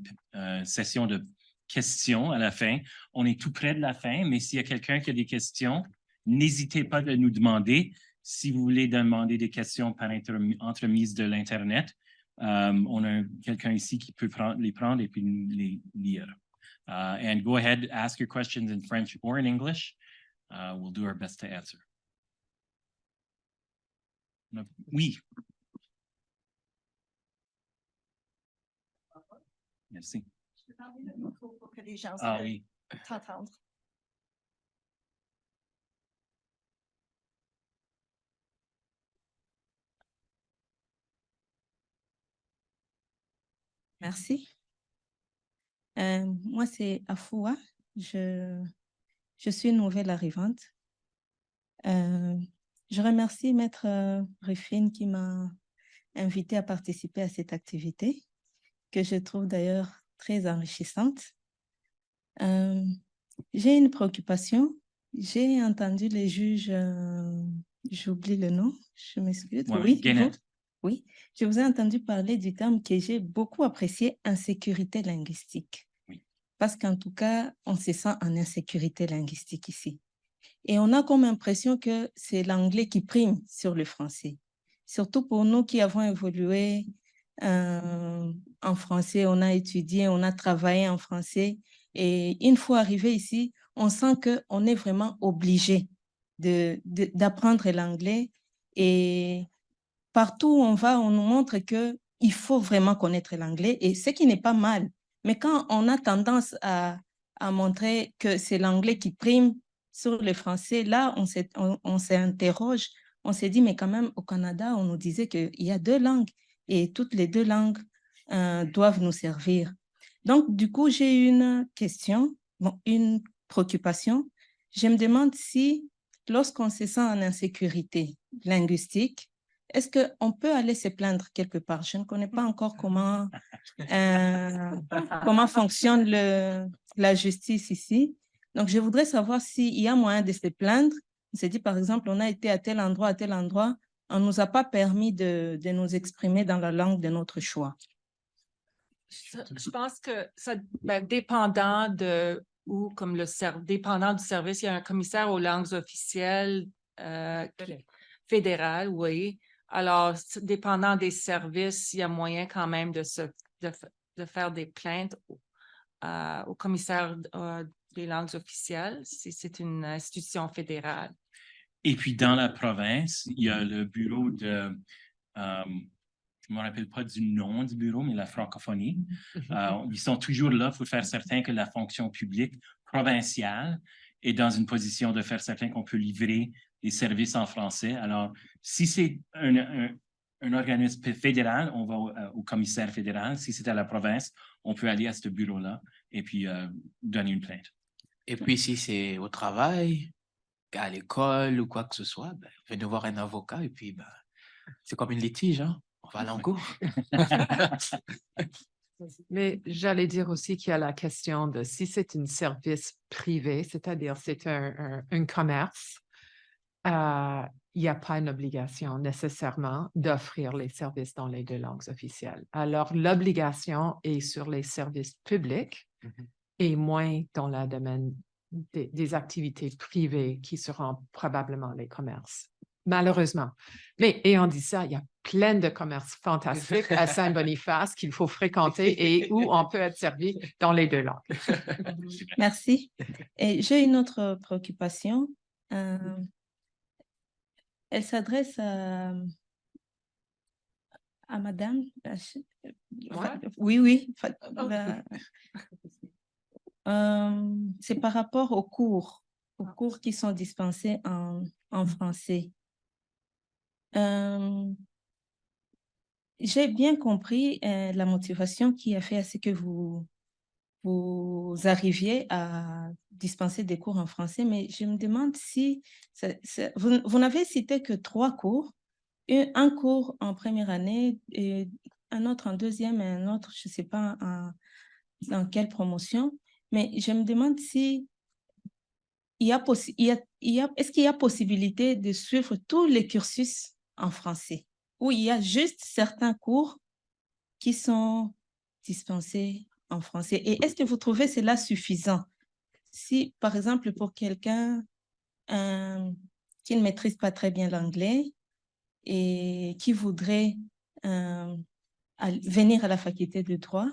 session de questions à la fin. On est tout près de la fin, mais s'il y a quelqu'un qui a des questions, n'hésitez pas à nous demander. Si vous voulez demander des questions par entremise de l'Internet, on a quelqu'un ici qui peut les prendre et puis les lire. And go ahead, ask your questions in French or in English. We'll do our best to answer. Oui. Merci. Je peux parler le micro pour que les gens oui. t'entendent. Merci. Moi, c'est Afoua. Je suis nouvelle arrivante. Je remercie Maître Ruffin qui m'a invitée à participer à cette activité, que je trouve d'ailleurs très enrichissante. J'ai une préoccupation. J'ai entendu les juges, j'oublie le nom, je m'excuse. Oui, oui, je vous ai entendu parler du terme que j'ai beaucoup apprécié, insécurité linguistique. Oui. Parce qu'en tout cas, on se sent en insécurité linguistique ici. Et on a comme impression que c'est l'anglais qui prime sur le français. Surtout pour nous qui avons évolué en français, on a étudié, on a travaillé en français. Et une fois arrivé ici, on sent qu'on est vraiment obligé d'apprendre l'anglais. Et partout où on va, on nous montre qu'il faut vraiment connaître l'anglais, et ce qui n'est pas mal. Mais quand on a tendance à montrer que c'est l'anglais qui prime sur le français, là, on s'interroge, on s'est dit, mais quand même, au Canada, on nous disait qu'il y a 2 langues, et toutes les 2 langues doivent nous servir. Donc, du coup, j'ai une question, une préoccupation. Je me demande si, lorsqu'on se sent en insécurité linguistique, est-ce qu'on peut aller se plaindre quelque part? Je ne connais pas encore comment fonctionne la justice ici. Donc, je voudrais savoir s'il y a moyen de se plaindre. On s'est dit, par exemple, on a été à tel endroit, on ne nous a pas permis de nous exprimer dans la langue de notre choix. Je pense que ça, dépendant de où, comme dépendant du service, il y a un commissaire aux langues officielles fédéral, oui. Alors, dépendant des services, il y a moyen quand même de faire des plaintes au commissaire des langues officielles si c'est une institution fédérale. Et puis, dans la province, il y a le bureau de, je ne me rappelle pas du nom du bureau, mais la francophonie. Ils sont toujours là pour faire certain que la fonction publique provinciale est dans une position de faire certain qu'on peut livrer les services en français. Alors, si c'est un organisme fédéral, on va au commissaire fédéral. Si c'est à la province, on peut aller à ce bureau-là et puis donner une plainte. Et puis, si c'est au travail, à l'école ou quoi que ce soit, venez voir un avocat et puis c'est comme une litige, hein? On va aller en cours. Mais j'allais dire aussi qu'il y a la question de si c'est un service privé, c'est-à-dire c'est un commerce, il n'y a pas une obligation nécessairement d'offrir les services dans les 2 langues officielles. Alors, l'obligation est sur les services publics et moins dans le domaine des activités privées qui seront probablement les commerces, malheureusement. Mais ayant dit ça, il y a plein de commerces fantastiques à Saint-Boniface qu'il faut fréquenter et où on peut être servi dans les 2 langues. Merci. Et j'ai une autre préoccupation. Elle s'adresse à madame. Oui. C'est par rapport aux cours qui sont dispensés en français. J'ai bien compris la motivation qui a fait à ce que vous arriviez à dispenser des cours en français, mais je me demande si vous n'avez cité que 3 cours, un cours en première année, et un autre en deuxième et un autre, je ne sais pas dans quelle promotion, mais je me demande si est-ce qu'il y a possibilité de suivre tous les cursus en français ou il y a juste certains cours qui sont dispensés en français? Et est-ce que vous trouvez cela suffisant? Si, par exemple, pour quelqu'un qui ne maîtrise pas très bien l'anglais et qui voudrait venir à la faculté de droit,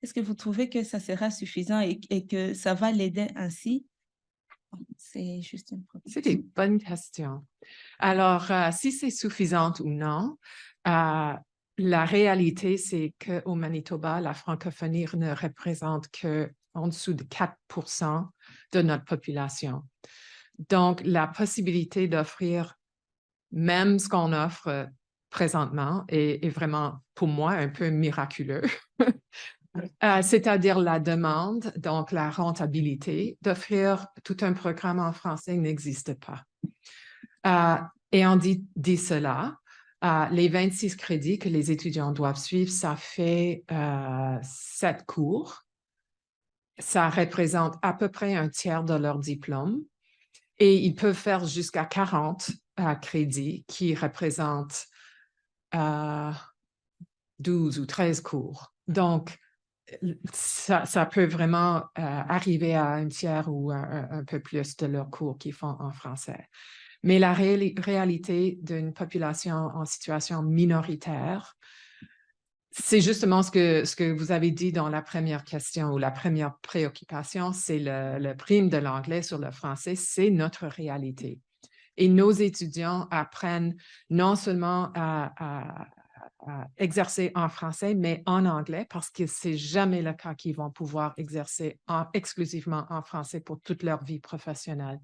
est-ce que vous trouvez que ça sera suffisant et que ça va l'aider ainsi? C'est juste une proposition. C'est une bonne question. Alors, si c'est suffisant ou non, la réalité, c'est qu'au Manitoba, la francophonie ne représente qu'en dessous de 4% de notre population. Donc, la possibilité d'offrir même ce qu'on offre présentement est vraiment, pour moi, un peu miraculeux. C'est-à-dire la demande, donc la rentabilité d'offrir tout un programme en français n'existe pas. Et on dit cela, les 26 crédits que les étudiants doivent suivre, ça fait 7 cours. Ça représente à peu près un tiers de leur diplôme et ils peuvent faire jusqu'à 40 crédits qui représentent 12 ou 13 cours. Donc, ça peut vraiment arriver à un tiers ou un peu plus de leurs cours qu'ils font en français. Mais la réalité d'une population en situation minoritaire, c'est justement ce que vous avez dit dans la première question ou la première préoccupation, c'est le prime de l'anglais sur le français, c'est notre réalité. Et nos étudiants apprennent non seulement à exercer en français, mais en anglais, parce que c'est jamais le cas qu'ils vont pouvoir exercer exclusivement en français pour toute leur vie professionnelle.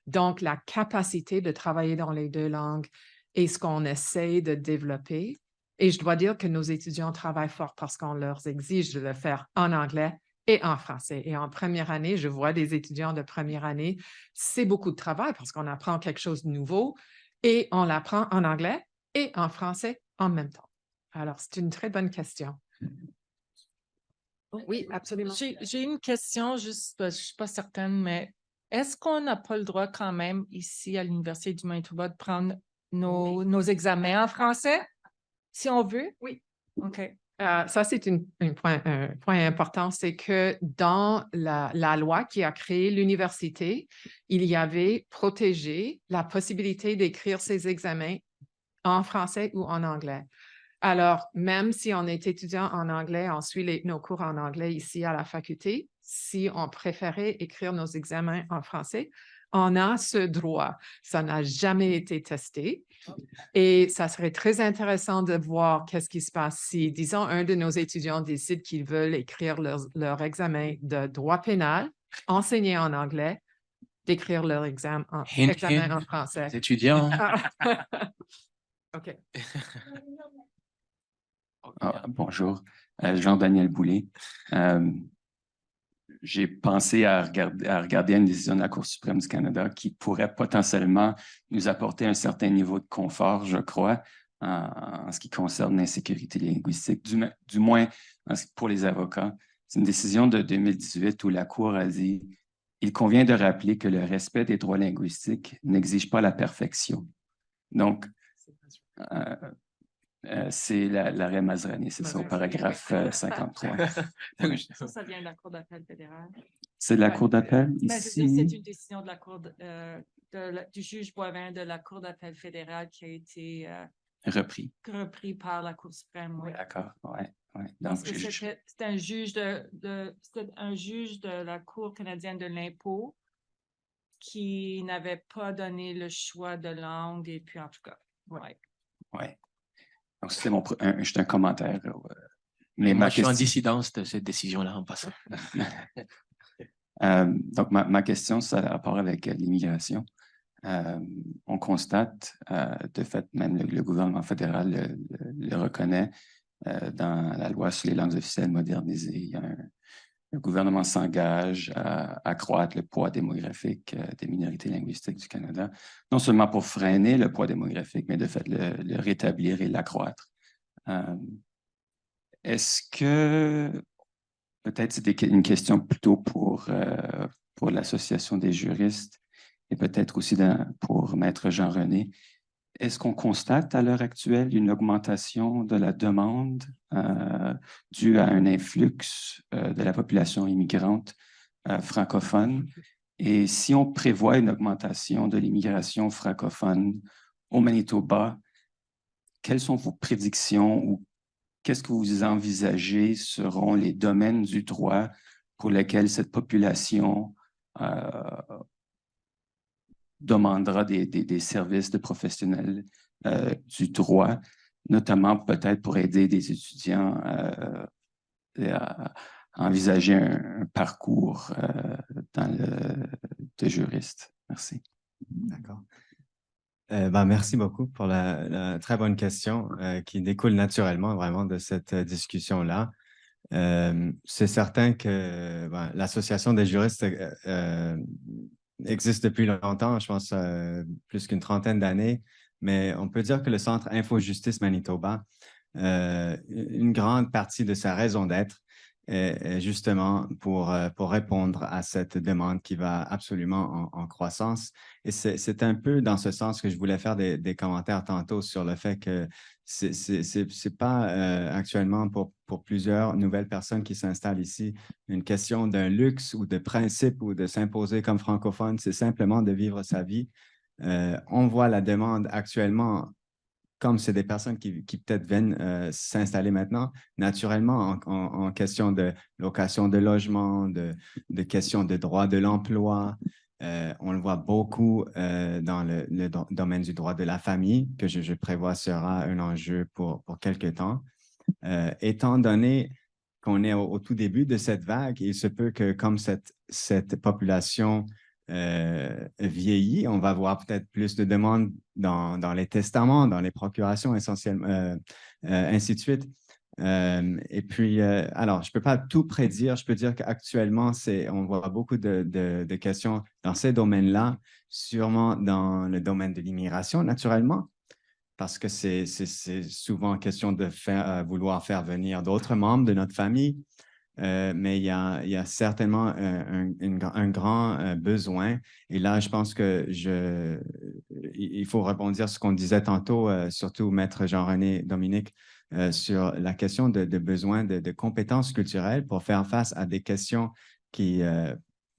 Donc, la capacité de travailler dans les 2 langues est ce qu'on essaie de développer. Et je dois dire que nos étudiants travaillent fort parce qu'on leur exige de le faire en anglais et en français. Et en première année, je vois des étudiants de première année, c'est beaucoup de travail parce qu'on apprend quelque chose de nouveau et on l'apprend en anglais et en français en même temps. Alors, c'est une très bonne question. Oui, absolument. J'ai une question, juste, je ne suis pas certaine, mais est-ce qu'on n'a pas le droit quand même ici à l'Université du Manitoba de prendre nos examens en français, si on veut? Oui. OK. Ça, c'est un point important, c'est que dans la loi qui a créé l'université, il y avait protégé la possibilité d'écrire ses examens en français ou en anglais. Alors, même si on est étudiant en anglais, on suit nos cours en anglais ici à la faculté, si on préférait écrire nos examens en français, on a ce droit. Ça n'a jamais été testé. Et ça serait très intéressant de voir qu'est-ce qui se passe si, disons, un de nos étudiants décide qu'ils veulent écrire leur examen de droit pénal, enseigner en anglais, d'écrire leur examen en français. Les étudiants. OK. Bonjour, Jean-Daniel Boulay. J'ai pensé à regarder une décision de la Cour suprême du Canada qui pourrait potentiellement nous apporter un certain niveau de confort, je crois, en ce qui concerne l'insécurité linguistique, du moins pour les avocats. C'est une décision de 2018 où la Cour a dit « Il convient de rappeler que le respect des droits linguistiques n'exige pas la perfection. » Donc, c'est l'arrêt Mazrani, c'est ça, au paragraphe 53. Ça vient de la Cour d'appel fédérale. C'est de la Cour d'appel C'est ici? une décision de la Cour du juge Boivin de la Cour d'appel fédérale qui a été repris par la Cour suprême. Oui. D'accord, oui. Parce que c'est un juge de la Cour canadienne de l'impôt qui n'avait pas donné le choix de langue, et puis en tout cas, oui. Donc, c'était juste un commentaire. Mais moi, je suis en dissidence de cette décision-là en passant. Donc, ma question, ça a rapport avec l'immigration. On constate, de fait, même le gouvernement fédéral le reconnaît dans la loi sur les langues officielles modernisées. Le gouvernement s'engage à accroître le poids démographique des minorités linguistiques du Canada, non seulement pour freiner le poids démographique, mais de fait le rétablir et l'accroître. Est-ce que, peut-être c'était une question plutôt pour l'Association des juristes et peut-être aussi pour Maître Jean-René, est-ce qu'on constate à l'heure actuelle une augmentation de la demande due à un influx de la population immigrante francophone? Et si on prévoit une augmentation de l'immigration francophone au Manitoba, quelles sont vos prédictions ou qu'est-ce que vous envisagez seront les domaines du droit pour lesquels cette population demandera des services de professionnels du droit, notamment peut-être pour aider des étudiants à envisager un parcours de juriste. Merci. D'accord. Merci beaucoup pour la très bonne question qui découle naturellement vraiment de cette discussion-là. C'est certain que l'Association des juristes existe depuis longtemps, je pense plus qu'une trentaine d'années, mais on peut dire que le Centre Info-Justice Manitoba, une grande partie de sa raison d'être est justement pour répondre à cette demande qui va absolument en croissance. Et c'est un peu dans ce sens que je voulais faire des commentaires tantôt sur le fait que c'est pas actuellement pour plusieurs nouvelles personnes qui s'installent ici une question d'un luxe ou de principe ou de s'imposer comme francophone, c'est simplement de vivre sa vie. On voit la demande actuellement, comme c'est des personnes qui peut-être viennent s'installer maintenant, naturellement en question de location de logement, de questions de droit de l'emploi. On le voit beaucoup dans le domaine du droit de la famille, que je prévois sera un enjeu pour quelques temps. Étant donné qu'on est au tout début de cette vague, il se peut que comme cette population vieillit, on va voir peut-être plus de demandes dans les testaments, dans les procurations essentiellement, ainsi de suite. Et puis, alors, je ne peux pas tout prédire. Je peux dire qu'actuellement, on voit beaucoup de questions dans ces domaines-là, sûrement dans le domaine de l'immigration, naturellement, parce que c'est souvent question de vouloir faire venir d'autres membres de notre famille. Mais il y a certainement un grand besoin. Et là, je pense que il faut rebondir sur ce qu'on disait tantôt, surtout Maître Jean-René Dominique, sur la question de besoin de compétences culturelles pour faire face à des questions qui,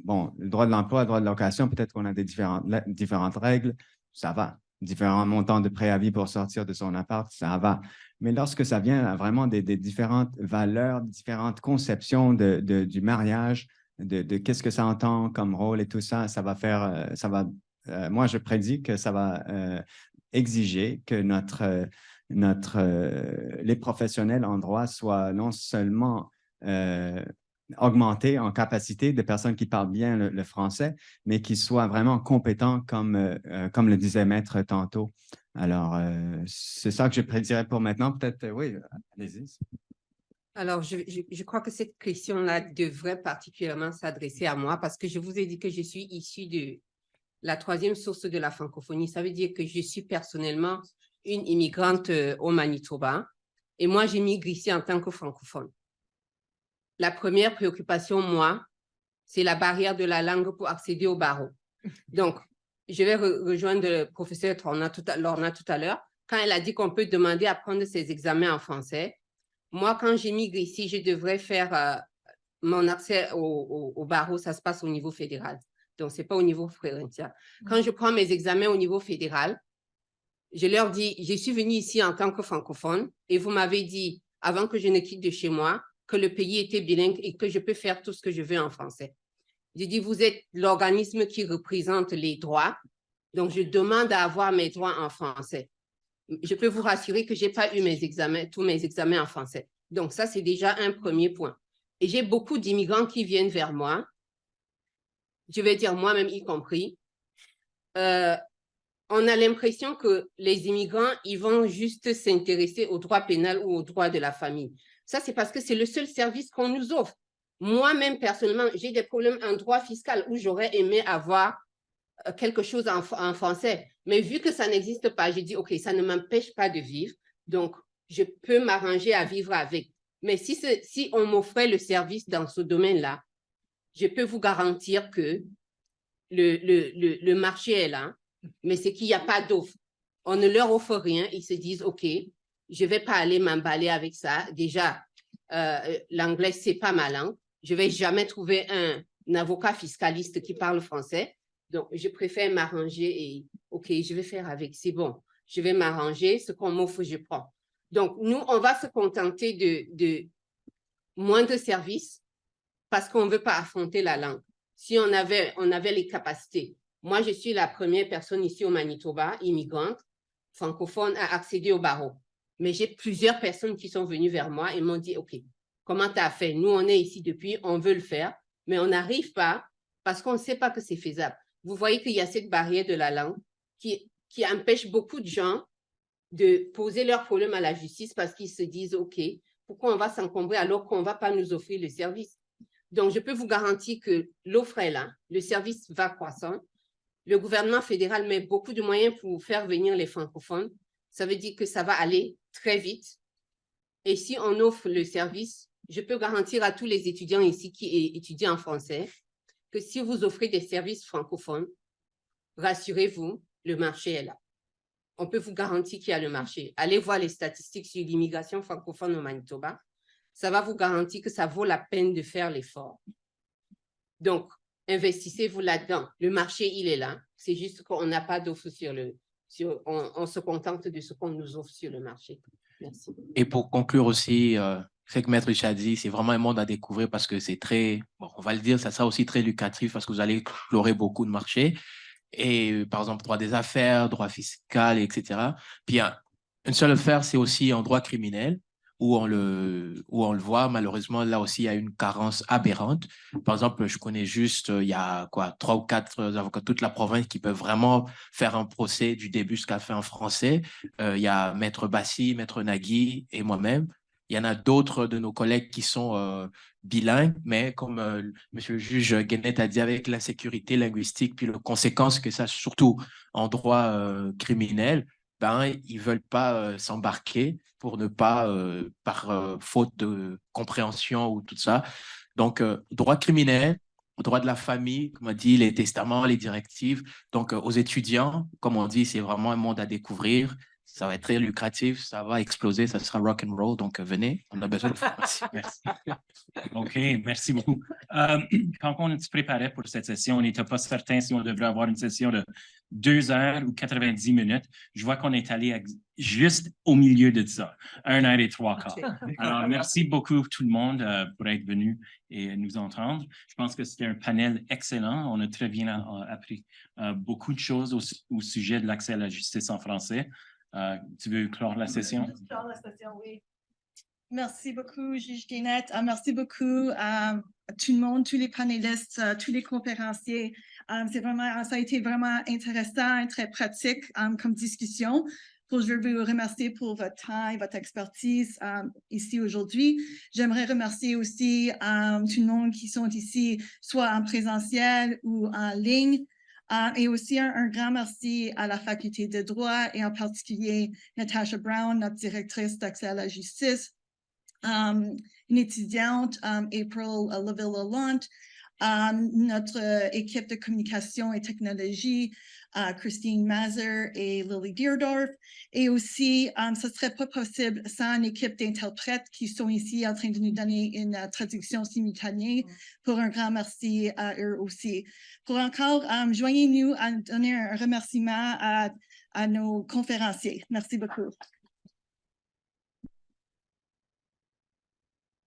bon, le droit de l'emploi, le droit de location, peut-être qu'on a des différentes règles, ça va. Différents montants de préavis pour sortir de son appart, ça va. Mais lorsque ça vient à vraiment des différentes valeurs, différentes conceptions du mariage, de qu'est-ce que ça entend comme rôle et tout ça, ça va faire, moi je prédis que ça va exiger que les professionnels en droit soient non seulement augmenter en capacité de personnes qui parlent bien le français, mais qui soient vraiment compétents comme le disait Maître tantôt. Alors, c'est ça que je prédirais pour maintenant. Peut-être, oui, allez-y. Alors, je crois que cette question-là devrait particulièrement s'adresser à moi parce que je vous ai dit que je suis issue de la 3e source de la francophonie. Ça veut dire que je suis personnellement une immigrante au Manitoba et moi, j'émigre ici en tant que francophone. La première préoccupation, moi, c'est la barrière de la langue pour accéder au barreau. Donc, je vais rejoindre le professeur Lorna tout à l'heure. Quand elle a dit qu'on peut demander à prendre ses examens en français, moi, quand j'émigre ici, je devrais faire mon accès au barreau, ça se passe au niveau fédéral. Donc, ce n'est pas au niveau provincial. Quand je prends mes examens au niveau fédéral, je leur dis, je suis venue ici en tant que francophone et vous m'avez dit, avant que je ne quitte de chez moi, que le pays était bilingue et que je peux faire tout ce que je veux en français. J'ai dit, vous êtes l'organisme qui représente les droits, donc je demande à avoir mes droits en français. Je peux vous rassurer que je n'ai pas eu tous mes examens en français. Donc ça, c'est déjà un premier point. Et j'ai beaucoup d'immigrants qui viennent vers moi, je vais dire moi-même y compris. On a l'impression que les immigrants, ils vont juste s'intéresser au droit pénal ou au droit de la famille. Ça, c'est parce que c'est le seul service qu'on nous offre. Moi-même, personnellement, j'ai des problèmes en droit fiscal où j'aurais aimé avoir quelque chose en français. Mais vu que ça n'existe pas, j'ai dit, OK, ça ne m'empêche pas de vivre. Donc, je peux m'arranger à vivre avec. Mais si on m'offrait le service dans ce domaine-là, je peux vous garantir que le marché est là, mais c'est qu'il n'y a pas d'offre. On ne leur offre rien. Ils se disent, OK, je ne vais pas aller m'emballer avec ça. Déjà, l'anglais, ce n'est pas ma langue. Je ne vais jamais trouver un avocat fiscaliste qui parle français. Donc, je préfère m'arranger et, OK, je vais faire avec. C'est bon. Je vais m'arranger. Ce qu'on m'offre, je prends. Donc, nous, on va se contenter de moins de services parce qu'on ne veut pas affronter la langue. Si on avait les capacités. Moi, je suis la première personne ici au Manitoba, immigrante, francophone, à accéder au barreau. Mais j'ai plusieurs personnes qui sont venues vers moi et m'ont dit, OK, comment tu as fait? Nous, on est ici depuis, on veut le faire, mais on n'arrive pas parce qu'on ne sait pas que c'est faisable. Vous voyez qu'il y a cette barrière de la langue qui empêche beaucoup de gens de poser leurs problèmes à la justice parce qu'ils se disent, OK, pourquoi on va s'encombrer alors qu'on ne va pas nous offrir le service? Donc, je peux vous garantir que l'offre est là, le service va croissant. Le gouvernement fédéral met beaucoup de moyens pour faire venir les francophones. Ça veut dire que ça va aller très vite. Et si on offre le service, je peux garantir à tous les étudiants ici qui étudient en français que si vous offrez des services francophones, rassurez-vous, le marché est là. On peut vous garantir qu'il y a le marché. Allez voir les statistiques sur l'immigration francophone au Manitoba. Ça va vous garantir que ça vaut la peine de faire l'effort. Donc, investissez-vous là-dedans. Le marché, il est là. C'est juste qu'on n'a pas d'offre on se contente de ce qu'on nous offre sur le marché. Merci. Et pour conclure aussi, ce que Maître Richard dit, c'est vraiment un monde à découvrir parce que c'est très, bon, on va le dire, ça sera aussi très lucratif parce que vous allez explorer beaucoup de marchés. Et par exemple, droit des affaires, droit fiscal, etc. Puis une seule affaire, c'est aussi en droit criminel, où on le voit, malheureusement, là aussi, il y a une carence aberrante. Par exemple, je connais juste, il y a 3 ou 4 avocats de toute la province qui peuvent vraiment faire un procès du début jusqu'à la fin en français. Il y a Maître Bassi, Maître Nagui et moi-même. Il y en a d'autres de nos collègues qui sont bilingues, mais comme Monsieur le juge Guénet a dit, avec l'insécurité linguistique, puis les conséquences que ça, surtout en droit criminel, ben, ils ne veulent pas s'embarquer pour ne pas, par faute de compréhension ou tout ça. Donc, droit criminel, droit de la famille, comme on dit, les testaments, les directives. Donc, aux étudiants, comme on dit, c'est vraiment un monde à découvrir. Ça va être très lucratif, ça va exploser, ça sera rock and roll. Donc, venez, on a besoin de formation. Merci. OK, merci beaucoup. Quand on se préparait pour cette session, on n'était pas certain si on devrait avoir une session de 2 heures ou 90 minutes. Je vois qu'on est allé juste au milieu de ça, 1 heure et 3 quarts. Alors, merci beaucoup tout le monde pour être venu et nous entendre. Je pense que c'était un panel excellent. On a très bien appris beaucoup de choses au sujet de l'accès à la justice en français. Tu veux clore la session? Oui. Merci beaucoup, Juge Guénette. Merci beaucoup à tout le monde, tous les panélistes, tous les conférenciers. Ça a été vraiment intéressant et très pratique comme discussion. Je veux vous remercier pour votre temps et votre expertise ici aujourd'hui. J'aimerais remercier aussi tout le monde qui sont ici, soit en présentiel ou en ligne. Et aussi un grand merci à la faculté de droit et en particulier Natasha Brown, notre directrice d'accès à la justice, une étudiante, April Laville-Lalonde, notre équipe de communication et technologie, Christine Mazer et Lily Deardorff. Et aussi, ce ne serait pas possible sans une équipe d'interprètes qui sont ici en train de nous donner une traduction simultanée. Pour un grand merci à eux aussi. Pour encore, joignez-nous à donner un remerciement à nos conférenciers. Merci beaucoup.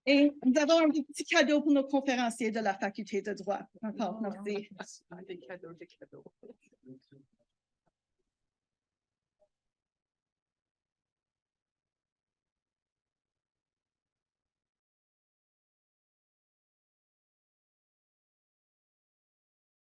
Et nous avons un petit cadeau pour nos conférenciers de la faculté de droit. Encore, merci. Des cadeaux, des cadeaux.